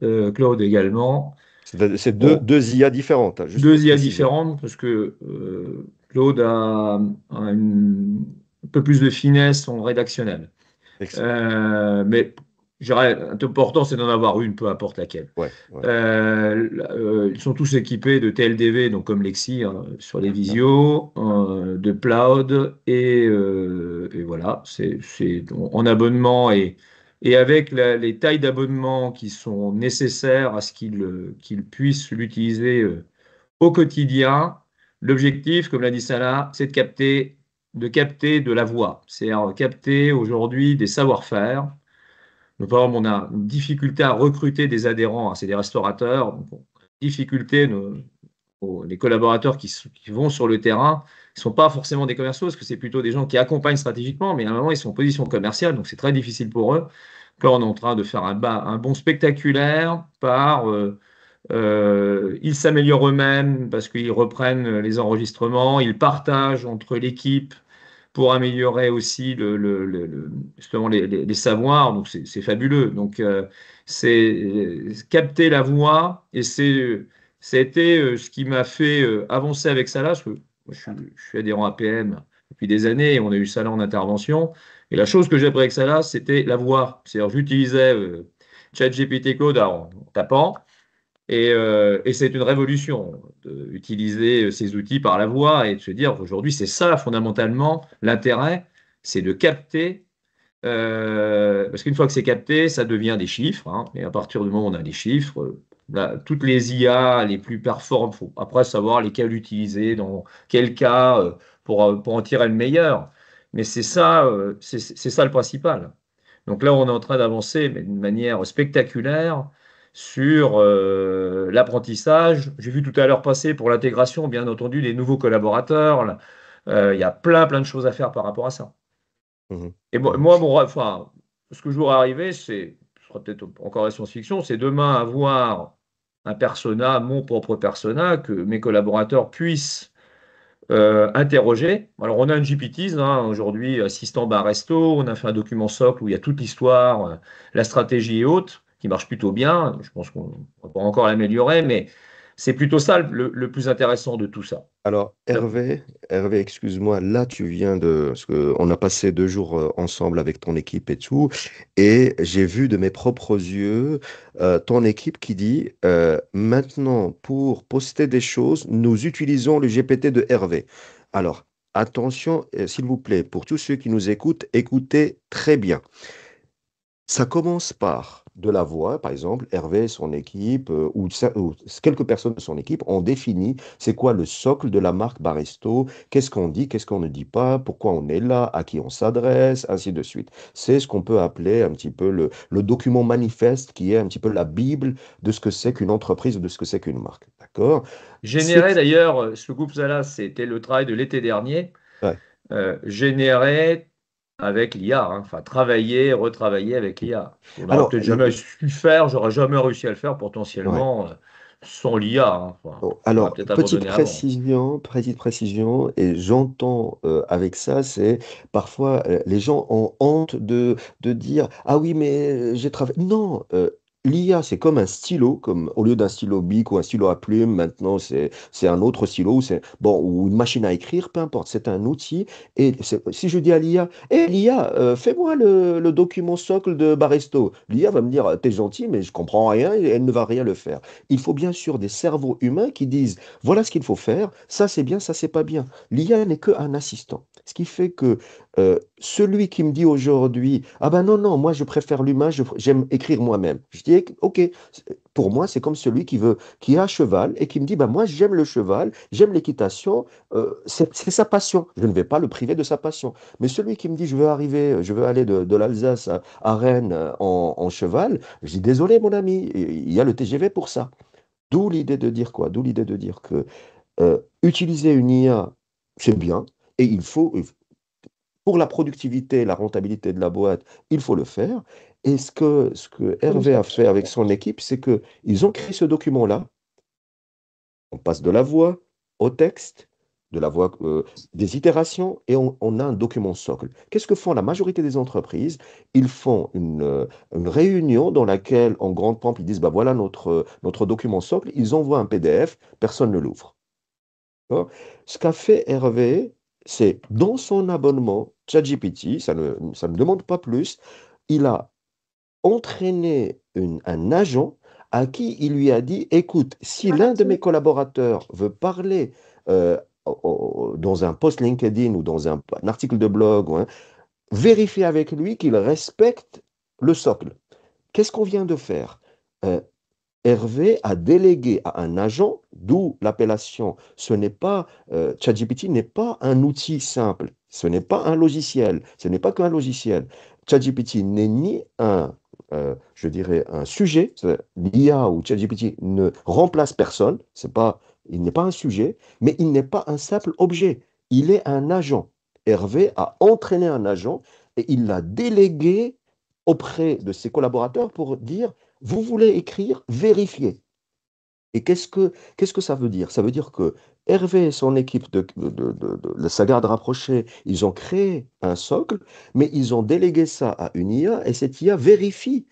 également. C'est On- deux IA différentes, hein, juste pour Deux IA préciser. différentes parce que Claude un peu plus de finesse en rédactionnel. Excellent. Mais je dirais, l'important, c'est d'en avoir une, peu importe laquelle. Ouais, ouais. Ils sont tous équipés de TLDV, donc comme Lexi, hein, sur les D'accord. visios, de cloud, et voilà, c'est en abonnement et avec les tailles d'abonnement qui sont nécessaires à ce qu'ils puissent l'utiliser au quotidien. L'objectif, comme l'a dit Salah, c'est de capter de la voix, c'est-à-dire capter aujourd'hui des savoir-faire. Donc, par exemple, on a une difficulté à recruter des adhérents, hein, c'est des restaurateurs. Donc, difficulté, les collaborateurs qui vont sur le terrain ne sont pas forcément des commerciaux, parce que c'est plutôt des gens qui accompagnent stratégiquement, mais à un moment, ils sont en position commerciale, donc c'est très difficile pour eux. Donc là, on est en train de faire un bond spectaculaire ils s'améliorent eux-mêmes parce qu'ils reprennent les enregistrements, ils partagent entre l'équipe pour améliorer aussi justement les savoirs. Donc c'est fabuleux. Donc c'est capter la voix et c'était ce qui m'a fait avancer avec ça là, parce que moi, je suis adhérent à PM depuis des années et on a eu ça là en intervention. Et la chose que j'ai appris avec ça là, c'était la voix. C'est-à-dire j'utilisais ChatGPT Cloud en tapant. Et c'est une révolution d'utiliser ces outils par la voix et de se dire aujourd'hui, c'est ça fondamentalement l'intérêt, c'est de capter, parce qu'une fois que c'est capté, ça devient des chiffres, hein, et à partir du moment où on a des chiffres, là, toutes les IA les plus performantes, il faut après savoir lesquelles utiliser, dans quel cas, pour en tirer le meilleur. Mais c'est ça le principal. Donc là, on est en train d'avancer, mais d'une manière spectaculaire, sur l'apprentissage. J'ai vu tout à l'heure passer pour l'intégration, bien entendu, des nouveaux collaborateurs. Là. Il y a plein de choses à faire par rapport à ça. Mhm, Et mhm. enfin, ce que je voudrais arriver, ce sera peut-être encore la science-fiction, c'est demain avoir un persona, mon propre persona, que mes collaborateurs puissent interroger. Alors, on a un GPTs, hein, aujourd'hui, assistant bar resto. On a fait un document socle où il y a toute l'histoire, la stratégie et autres, qui marche plutôt bien. Je pense qu'on va encore l'améliorer, mais c'est plutôt ça le plus intéressant de tout ça. Alors, Hervé, excuse-moi, là, tu viens parce que on a passé 2 jours ensemble avec ton équipe et tout, et j'ai vu de mes propres yeux ton équipe qui dit maintenant, pour poster des choses, nous utilisons le GPT de Hervé. Alors, attention, s'il vous plaît, pour tous ceux qui nous écoutent, écoutez très bien. Ça commence par de la voix, par exemple, Hervé, son équipe, ou quelques personnes de son équipe ont défini c'est quoi le socle de la marque Baresto, qu'est-ce qu'on dit, qu'est-ce qu'on ne dit pas, pourquoi on est là, à qui on s'adresse, ainsi de suite. C'est ce qu'on peut appeler un petit peu le document manifeste qui est un petit peu la Bible de ce que c'est qu'une entreprise ou de ce que c'est qu'une marque. D'accord? Générer d'ailleurs, ce groupe Zala, c'était le travail de l'été dernier, Ouais. générer avec l'IA, hein, enfin travailler, retravailler avec l'IA. On n'aurait Alors, peut-être jamais su faire, j'aurais jamais réussi à le faire ouais. potentiellement sans l'IA. Hein. Enfin, Bon, j'aurais alors, peut-être abandonné avant. petite précision, et j'entends avec ça, c'est parfois les gens ont honte de dire, ah oui, mais j'ai travaillé. Non, l'IA, c'est comme un stylo, comme au lieu d'un stylo bic ou un stylo à plume, maintenant c'est un autre stylo, ou une machine à écrire, peu importe, c'est un outil. Et si je dis à l'IA, l'IA, fais-moi le document socle de Baresto, l'IA va me dire, t'es gentil, mais je comprends rien, et elle ne va rien le faire. Il faut bien sûr des cerveaux humains qui disent, voilà ce qu'il faut faire, ça c'est bien, ça c'est pas bien. L'IA n'est qu'un assistant. Ce qui fait que celui qui me dit aujourd'hui, ah ben non, non, moi je préfère l'humain, j'aime écrire moi-même. Je dis, ok, pour moi c'est comme celui qui est à cheval et qui me dit, ben moi j'aime le cheval, j'aime l'équitation, c'est sa passion. Je ne vais pas le priver de sa passion. Mais celui qui me dit, je veux aller de l'Alsace à Rennes en cheval, je dis, désolé mon ami, il y a le TGV pour ça. D'où l'idée de dire quoi? D'où l'idée de dire que utiliser une IA, c'est bien, et pour la productivité et la rentabilité de la boîte, il faut le faire. Et ce que Hervé a fait avec son équipe, c'est qu'ils ont créé ce document-là. On passe de la voix au texte, de la voix, des itérations, et on a un document socle. Qu'est-ce que font la majorité des entreprises? Ils font une réunion dans laquelle, en grande pompe, ils disent, bah voilà notre document socle, ils envoient un PDF, personne ne l'ouvre. D'accord. Ce qu'a fait Hervé, c'est dans son abonnement ChatGPT, ça ne demande pas plus, il a entraîné un agent à qui il lui a dit, écoute, si l'un de mes collaborateurs veut parler dans un post LinkedIn ou dans un article de blog, vérifie avec lui qu'il respecte le socle. Qu'est-ce qu'on vient de faire? Euh, Hervé a délégué à un agent, d'où l'appellation. ChatGPT n'est pas un outil simple, ce n'est pas un logiciel, ce n'est pas qu'un logiciel. ChatGPT n'est ni je dirais, un sujet. L'IA ou ChatGPT ne remplace personne, il n'est pas un sujet, mais il n'est pas un simple objet. Il est un agent. Hervé a entraîné un agent et il l'a délégué auprès de ses collaborateurs pour dire vous voulez écrire, vérifiez. Et qu'est-ce que ça veut dire? Ça veut dire que Hervé et son équipe de sa garde rapprochée, ils ont créé un socle, mais ils ont délégué ça à une IA, et cette IA vérifie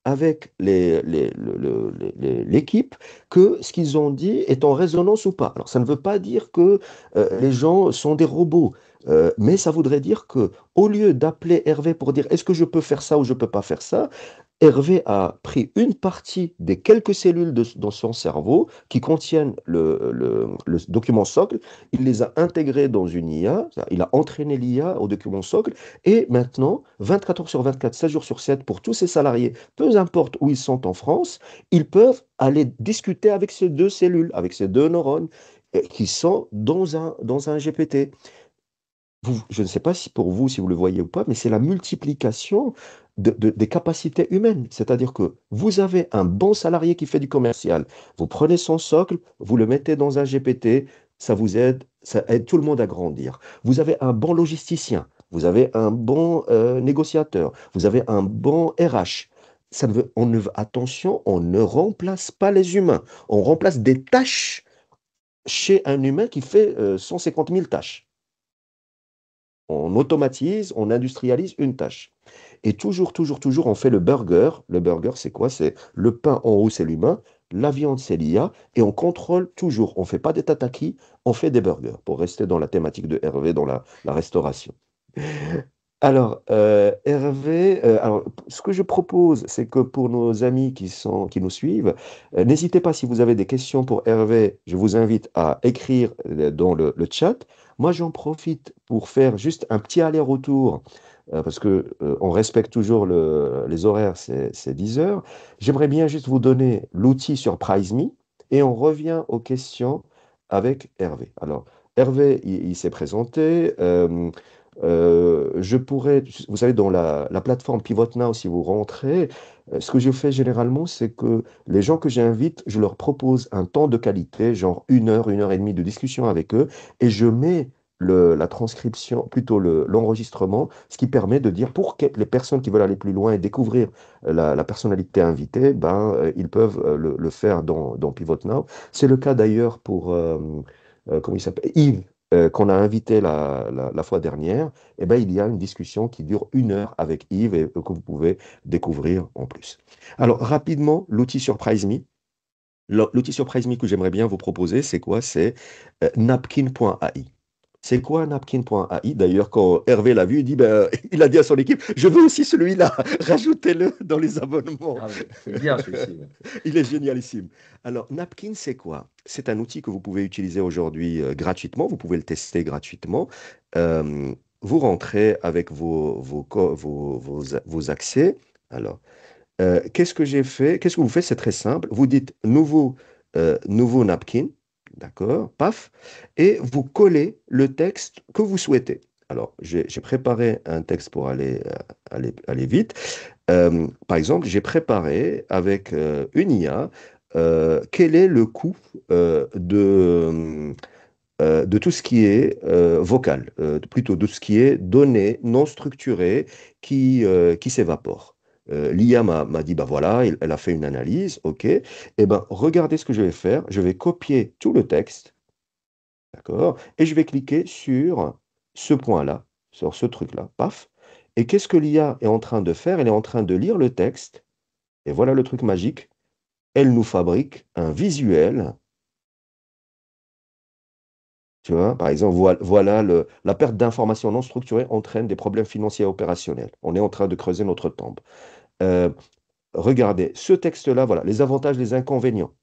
avec l'équipe que ce qu'ils ont dit est en résonance ou pas. Alors, ça ne veut pas dire que les gens sont des robots, mais ça voudrait dire que au lieu d'appeler Hervé pour dire est-ce que je peux faire ça ou je ne peux pas faire ça, Hervé a pris une partie des quelques cellules dans son cerveau qui contiennent le document socle, il les a intégrées dans une IA, il a entraîné l'IA au document socle, et maintenant, 24 heures sur 24, 7 jours sur 7, pour tous ses salariés, peu importe où ils sont en France, ils peuvent aller discuter avec ces deux cellules, avec ces deux neurones qui sont dans un GPT. Je ne sais pas si pour vous, si vous le voyez ou pas, mais c'est la multiplication des capacités humaines. C'est-à-dire que vous avez un bon salarié qui fait du commercial, vous prenez son socle, vous le mettez dans un GPT, ça vous aide, ça aide tout le monde à grandir. Vous avez un bon logisticien, vous avez un bon négociateur, vous avez un bon RH. Attention, on ne remplace pas les humains, on remplace des tâches chez un humain qui fait 150 000 tâches. On automatise, on industrialise une tâche. Et toujours, toujours, toujours, on fait le burger. Le burger, c'est quoi? C'est le pain en haut, c'est l'humain. La viande, c'est l'IA. Et on contrôle toujours. On ne fait pas des tataki, on fait des burgers, pour rester dans la thématique de Hervé, dans la restauration. Alors, Hervé, ce que je propose, c'est que pour nos amis qui nous suivent, n'hésitez pas, si vous avez des questions pour Hervé, je vous invite à écrire dans le chat. Moi, j'en profite pour faire juste un petit aller-retour, parce que on respecte toujours les horaires, c'est 10 heures. J'aimerais bien juste vous donner l'outil sur PrizeMe, et on revient aux questions avec Hervé. Alors, Hervé, il s'est présenté. Vous savez, dans la plateforme Pivot Now, si vous rentrez, ce que je fais généralement, c'est que les gens que j'invite, je leur propose un temps de qualité, genre 1 heure et demie de discussion avec eux, et je mets la transcription, plutôt l'enregistrement, ce qui permet de dire pour les personnes qui veulent aller plus loin et découvrir la personnalité invitée, ils peuvent le faire dans Pivot Now. C'est le cas d'ailleurs pour, comment il s'appelle, Yves, qu'on a invité la fois dernière. Il y a une discussion qui dure 1 heure avec Yves et que vous pouvez découvrir en plus. Alors, rapidement, l'outil sur PrizeMe. L'outil sur PrizeMe que j'aimerais bien vous proposer, c'est quoi? C'est napkin.ai. C'est quoi napkin.ai? D'ailleurs, quand Hervé l'a vu, il a dit à son équipe, je veux aussi celui-là, rajoutez-le dans les abonnements. Ah, c'est bien celui-ci. Il est génialissime. Alors, Napkin, c'est quoi? C'est un outil que vous pouvez utiliser aujourd'hui gratuitement. Vous pouvez le tester gratuitement. Vous rentrez avec vos accès. Alors, qu'est-ce que j'ai fait? Qu'est-ce que vous faites? C'est très simple. Vous dites nouveau napkin, d'accord? Paf, et vous collez le texte que vous souhaitez. Alors, j'ai préparé un texte pour aller vite. Par exemple, j'ai préparé avec une IA quel est le coût de tout ce qui est vocal, plutôt de ce qui est données non structurées qui s'évaporent. L'IA m'a dit, bah voilà, elle a fait une analyse, ok. Eh ben, regardez ce que je vais faire. Je vais copier tout le texte D'accord? Et je vais cliquer sur ce point-là, sur ce truc-là, paf. Et qu'est-ce que l'IA est en train de faire? Elle est en train de lire le texte. Et voilà le truc magique. Elle nous fabrique un visuel. Tu vois, par exemple, voilà la perte d'informations non structurées entraîne des problèmes financiers et opérationnels. On est en train de creuser notre tombe. Euh, Regardez, ce texte-là, voilà, les avantages, les inconvénients.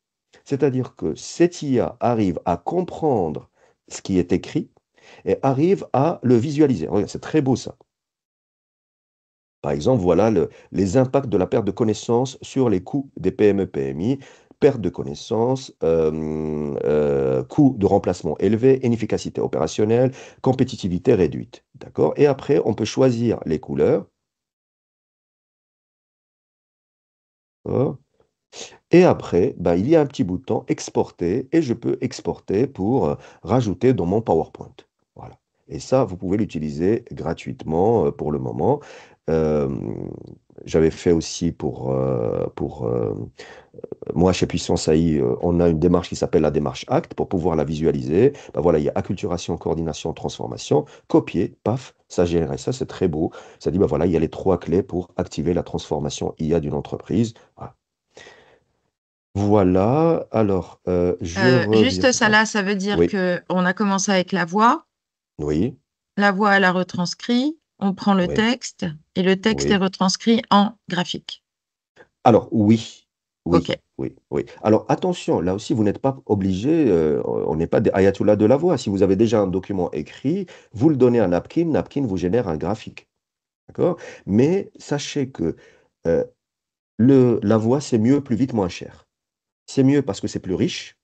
C'est-à-dire que cette IA arrive à comprendre ce qui est écrit et arrive à le visualiser. Regarde, c'est très beau ça. Par exemple, voilà les impacts de la perte de connaissances sur les coûts des PME-PMI. Perte de connaissances, coût de remplacement élevé, inefficacité opérationnelle, compétitivité réduite. D'accord? Et après, on peut choisir les couleurs. D'accord. Et après, bah, il y a un petit bouton exporter et je peux exporter pour rajouter dans mon PowerPoint. Voilà. Et ça, vous pouvez l'utiliser gratuitement pour le moment. Euh, J'avais fait aussi pour moi, chez Puissance AI, on a une démarche qui s'appelle la démarche ACT pour pouvoir la visualiser. Bah, voilà, il y a acculturation, coordination, transformation. Copier, paf, ça génère. Ça, c'est très beau. Ça dit, bah, voilà, il y a les 3 clés pour activer la transformation IA d'une entreprise. Voilà. Voilà, alors je reviens. Juste ça Ouais. là, ça veut dire Oui, que on a commencé avec oui, la voix elle a retranscrit, on prend le oui, texte et le texte est oui. retranscrit en graphique. Alors, oui, Ok. oui, oui, oui. Alors, attention, là aussi, vous n'êtes pas obligé, on n'est pas des ayatollahs de la voix. Si vous avez déjà un document écrit, vous le donnez à Napkin, Napkin vous génère un graphique. D'accord? Mais sachez que euh, la voix, c'est mieux, plus vite, moins cher. C'est mieux parce que c'est plus riche.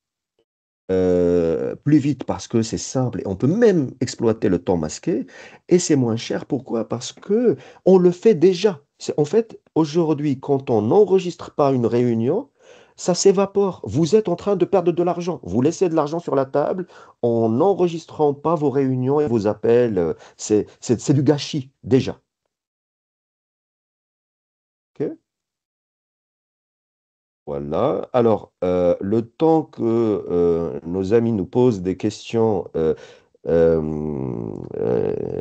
Plus vite parce que c'est simple et on peut même exploiter le temps masqué et c'est moins cher. Pourquoi? Parce que on le fait déjà. En fait, aujourd'hui, quand on n'enregistre pas une réunion, ça s'évapore. Vous êtes en train de perdre de l'argent. Vous laissez de l'argent sur la table en n'enregistrant pas vos réunions et vos appels. C'est du gâchis déjà. Ok. Voilà. Alors, le temps que nos amis nous posent des questions, euh,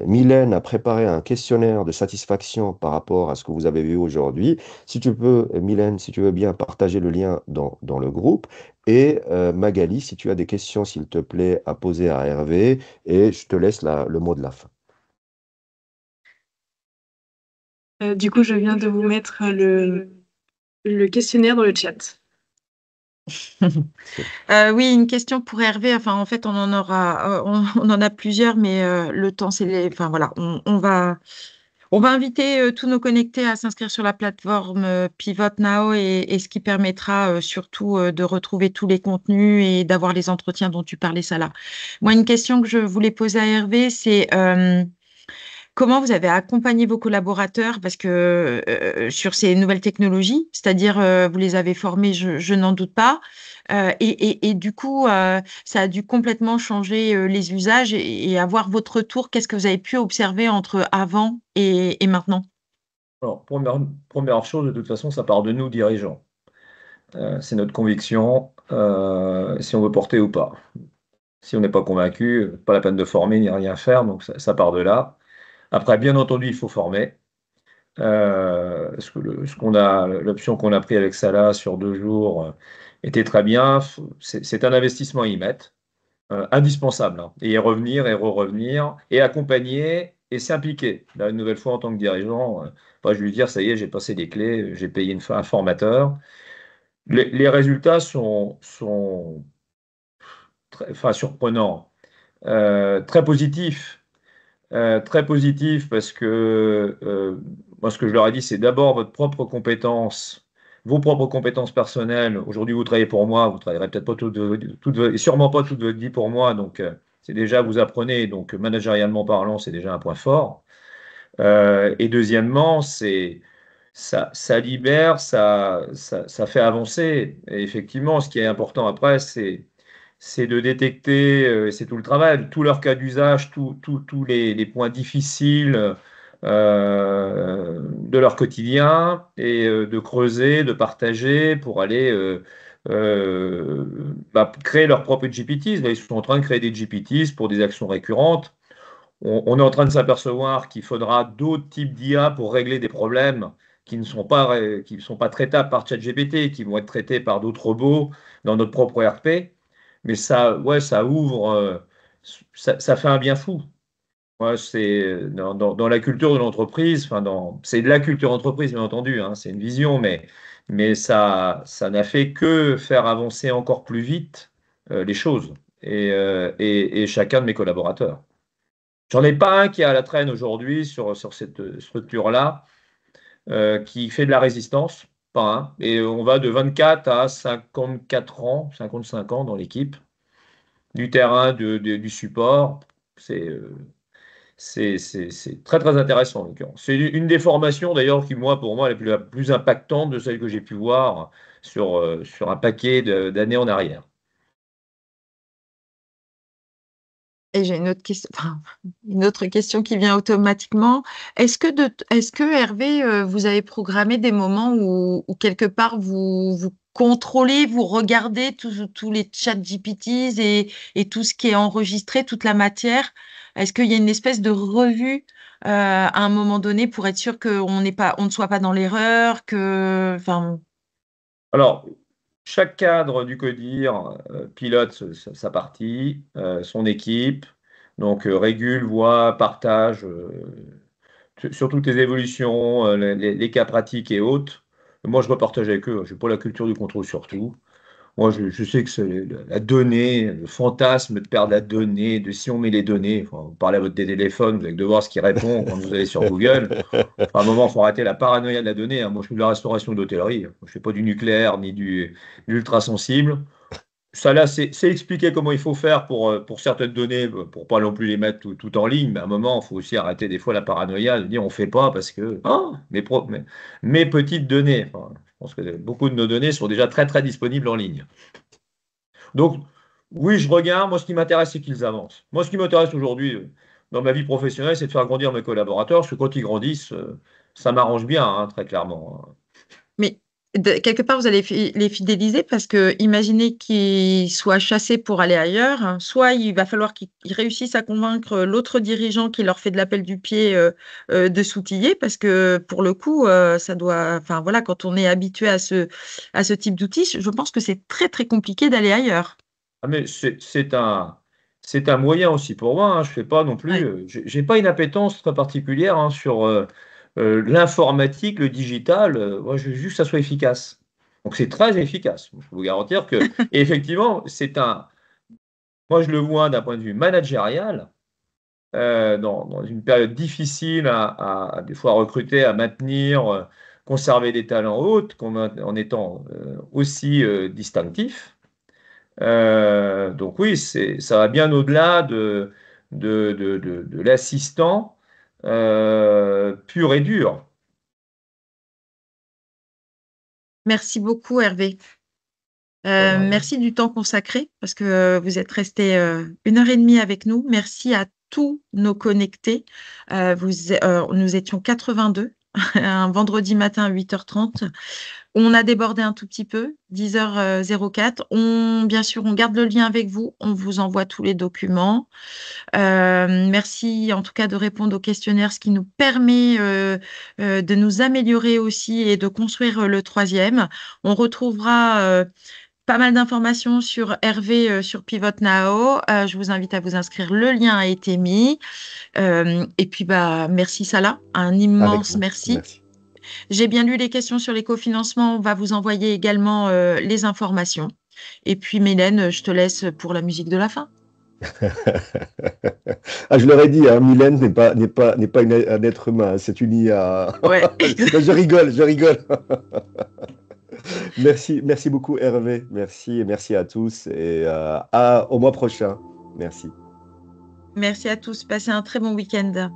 Mylène a préparé un questionnaire de satisfaction par rapport à ce que vous avez vu aujourd'hui. Si tu peux, Mylène, si tu veux bien partager le lien dans le groupe. Et Magali, si tu as des questions, s'il te plaît, à poser à Hervé. Et je te laisse le mot de la fin. Du coup, je viens de vous mettre le questionnaire dans le chat. Oui, une question pour Hervé. Enfin, en fait, on en aura, on en a plusieurs, mais le temps, enfin voilà, on va inviter tous nos connectés à s'inscrire sur la plateforme Pivot Now et ce qui permettra surtout de retrouver tous les contenus et d'avoir les entretiens dont tu parlais, ça là. Moi, une question que je voulais poser à Hervé, c'est comment vous avez accompagné vos collaborateurs parce que sur ces nouvelles technologies, c'est-à-dire vous les avez formés, je n'en doute pas, et du coup, ça a dû complètement changer les usages et avoir votre retour. Qu'est-ce que vous avez pu observer entre avant et maintenant? Alors, première chose, de toute façon, ça part de nous, dirigeants. C'est notre conviction, si on veut porter ou pas. Si on n'est pas convaincu, pas la peine de former ni rien faire, donc ça part de là. Après, bien entendu, il faut former. L'option qu'on a pris avec Salah sur 2 jours était très bien. C'est un investissement à y mettre, indispensable, hein. Et y revenir et revenir et accompagner et s'impliquer. Là, une nouvelle fois, en tant que dirigeant, pas je lui dire, ça y est, j'ai passé les clés, j'ai payé un formateur. Les résultats sont enfin, surprenants, très positifs. Très positif parce que moi, ce que je leur ai dit, c'est d'abord vos propres compétences personnelles. Aujourd'hui, vous travaillez pour moi, vous travaillerez peut-être pas et sûrement pas toute votre vie pour moi. Donc, c'est déjà, vous apprenez. Donc, managérialement parlant, c'est déjà un point fort. Et deuxièmement, ça libère, ça fait avancer. Et effectivement, ce qui est important après, c'est de détecter, c'est tout le travail, tous leurs cas d'usage, tous les points difficiles de leur quotidien et de creuser, de partager pour aller créer leurs propres GPTs. Là, ils sont en train de créer des GPTs pour des actions récurrentes. On est en train de s'apercevoir qu'il faudra d'autres types d'IA pour régler des problèmes qui ne sont pas traitables par ChatGPT, qui vont être traités par d'autres robots dans notre propre ERP. Mais ça, ouais, ça ouvre, ça fait un bien fou. Ouais, c'est dans la culture de l'entreprise, c'est de la culture d'entreprise, bien entendu, hein, c'est une vision, mais ça n'a fait que faire avancer encore plus vite les choses et chacun de mes collaborateurs. J'en ai pas un qui est à la traîne aujourd'hui sur cette structure-là, qui fait de la résistance, pas un. Et on va de 24 à 54 ans, 55 ans dans l'équipe, du terrain, du support. C'est c'est très très intéressant en l'occurrence. C'est une des formations d'ailleurs qui, pour moi, est la plus impactante de celle que j'ai pu voir sur un paquet d'années en arrière. Et j'ai une autre question qui vient automatiquement. Est-ce que Hervé, vous avez programmé des moments où quelque part vous contrôlez, vous regardez tous les chats GPTs et tout ce qui est enregistré, toute la matière? Est-ce qu'il y a une espèce de revue à un moment donné pour être sûr qu'on ne soit pas dans l'erreur, Alors, chaque cadre du CODIR pilote sa partie, son équipe, donc régule, voit, partage sur toutes les évolutions, les cas pratiques et autres. Moi, je repartage avec eux. Je n'ai pas la culture du contrôle sur tout. Moi, je sais que c'est la donnée, le fantasme de perdre la donnée, de si on met les données, vous parlez à votre téléphone, vous avez de voir ce qui répond quand vous allez sur Google. À un moment, il faut arrêter la paranoïa de la donnée, hein. Moi, je fais de la restauration d'hôtellerie. Je ne fais pas du nucléaire ni de l'ultrasensible. Ça, là, c'est expliquer comment il faut faire pour certaines données, pour pas non plus les mettre tout en ligne. Mais à un moment, il faut aussi arrêter des fois la paranoïa de dire on ne fait pas parce que mes petites données. Enfin, je pense que beaucoup de nos données sont déjà très très disponibles en ligne. Donc, oui, je regarde. Moi, ce qui m'intéresse, c'est qu'ils avancent. Moi, ce qui m'intéresse aujourd'hui dans ma vie professionnelle, c'est de faire grandir mes collaborateurs, parce que quand ils grandissent, ça m'arrange bien, hein, très clairement, hein. Mais quelque part, vous allez les fidéliser parce que imaginez qu'ils soient chassés pour aller ailleurs, hein. Soit il va falloir qu'ils réussissent à convaincre l'autre dirigeant qui leur fait de l'appel du pied de s'outiller parce que pour le coup, ça doit, enfin voilà, quand on est habitué à ce type d'outils, je pense que c'est très très compliqué d'aller ailleurs. Ah, mais c'est un moyen aussi pour moi, hein. Je fais pas non plus, Ouais. j'ai pas une appétence très particulière, hein, sur l'informatique, le digital. Moi, je veux juste que ça soit efficace. Donc, c'est très efficace. Je peux vous garantir que, et effectivement, moi, je le vois d'un point de vue managérial, dans une période difficile à des fois recruter, à maintenir, conserver des talents hauts, en étant aussi distinctif. Donc oui, ça va bien au-delà de l'assistant pur et dur. Merci beaucoup, Hervé. Merci du temps consacré parce que vous êtes resté 1 heure et demie avec nous. Merci à tous nos connectés. Nous étions 82 un vendredi matin à 8h30. On a débordé un tout petit peu, 10h04. Bien sûr, on garde le lien avec vous. On vous envoie tous les documents. Merci en tout cas de répondre au questionnaire, ce qui nous permet de nous améliorer aussi et de construire le troisième. On retrouvera pas mal d'informations sur Hervé sur Pivot Now. Je vous invite à vous inscrire. Le lien a été mis. Et puis, merci Salah. Un immense merci. Merci. J'ai bien lu les questions sur les cofinancements. On va vous envoyer également les informations. Et puis, Mylène, je te laisse pour la musique de la fin. Je leur ai dit, hein, Mylène n'est pas un être humain, c'est une IA. Ouais. Je rigole. Merci beaucoup Hervé, merci et merci à tous et au mois prochain. Merci. Merci à tous. Passez un très bon week-end.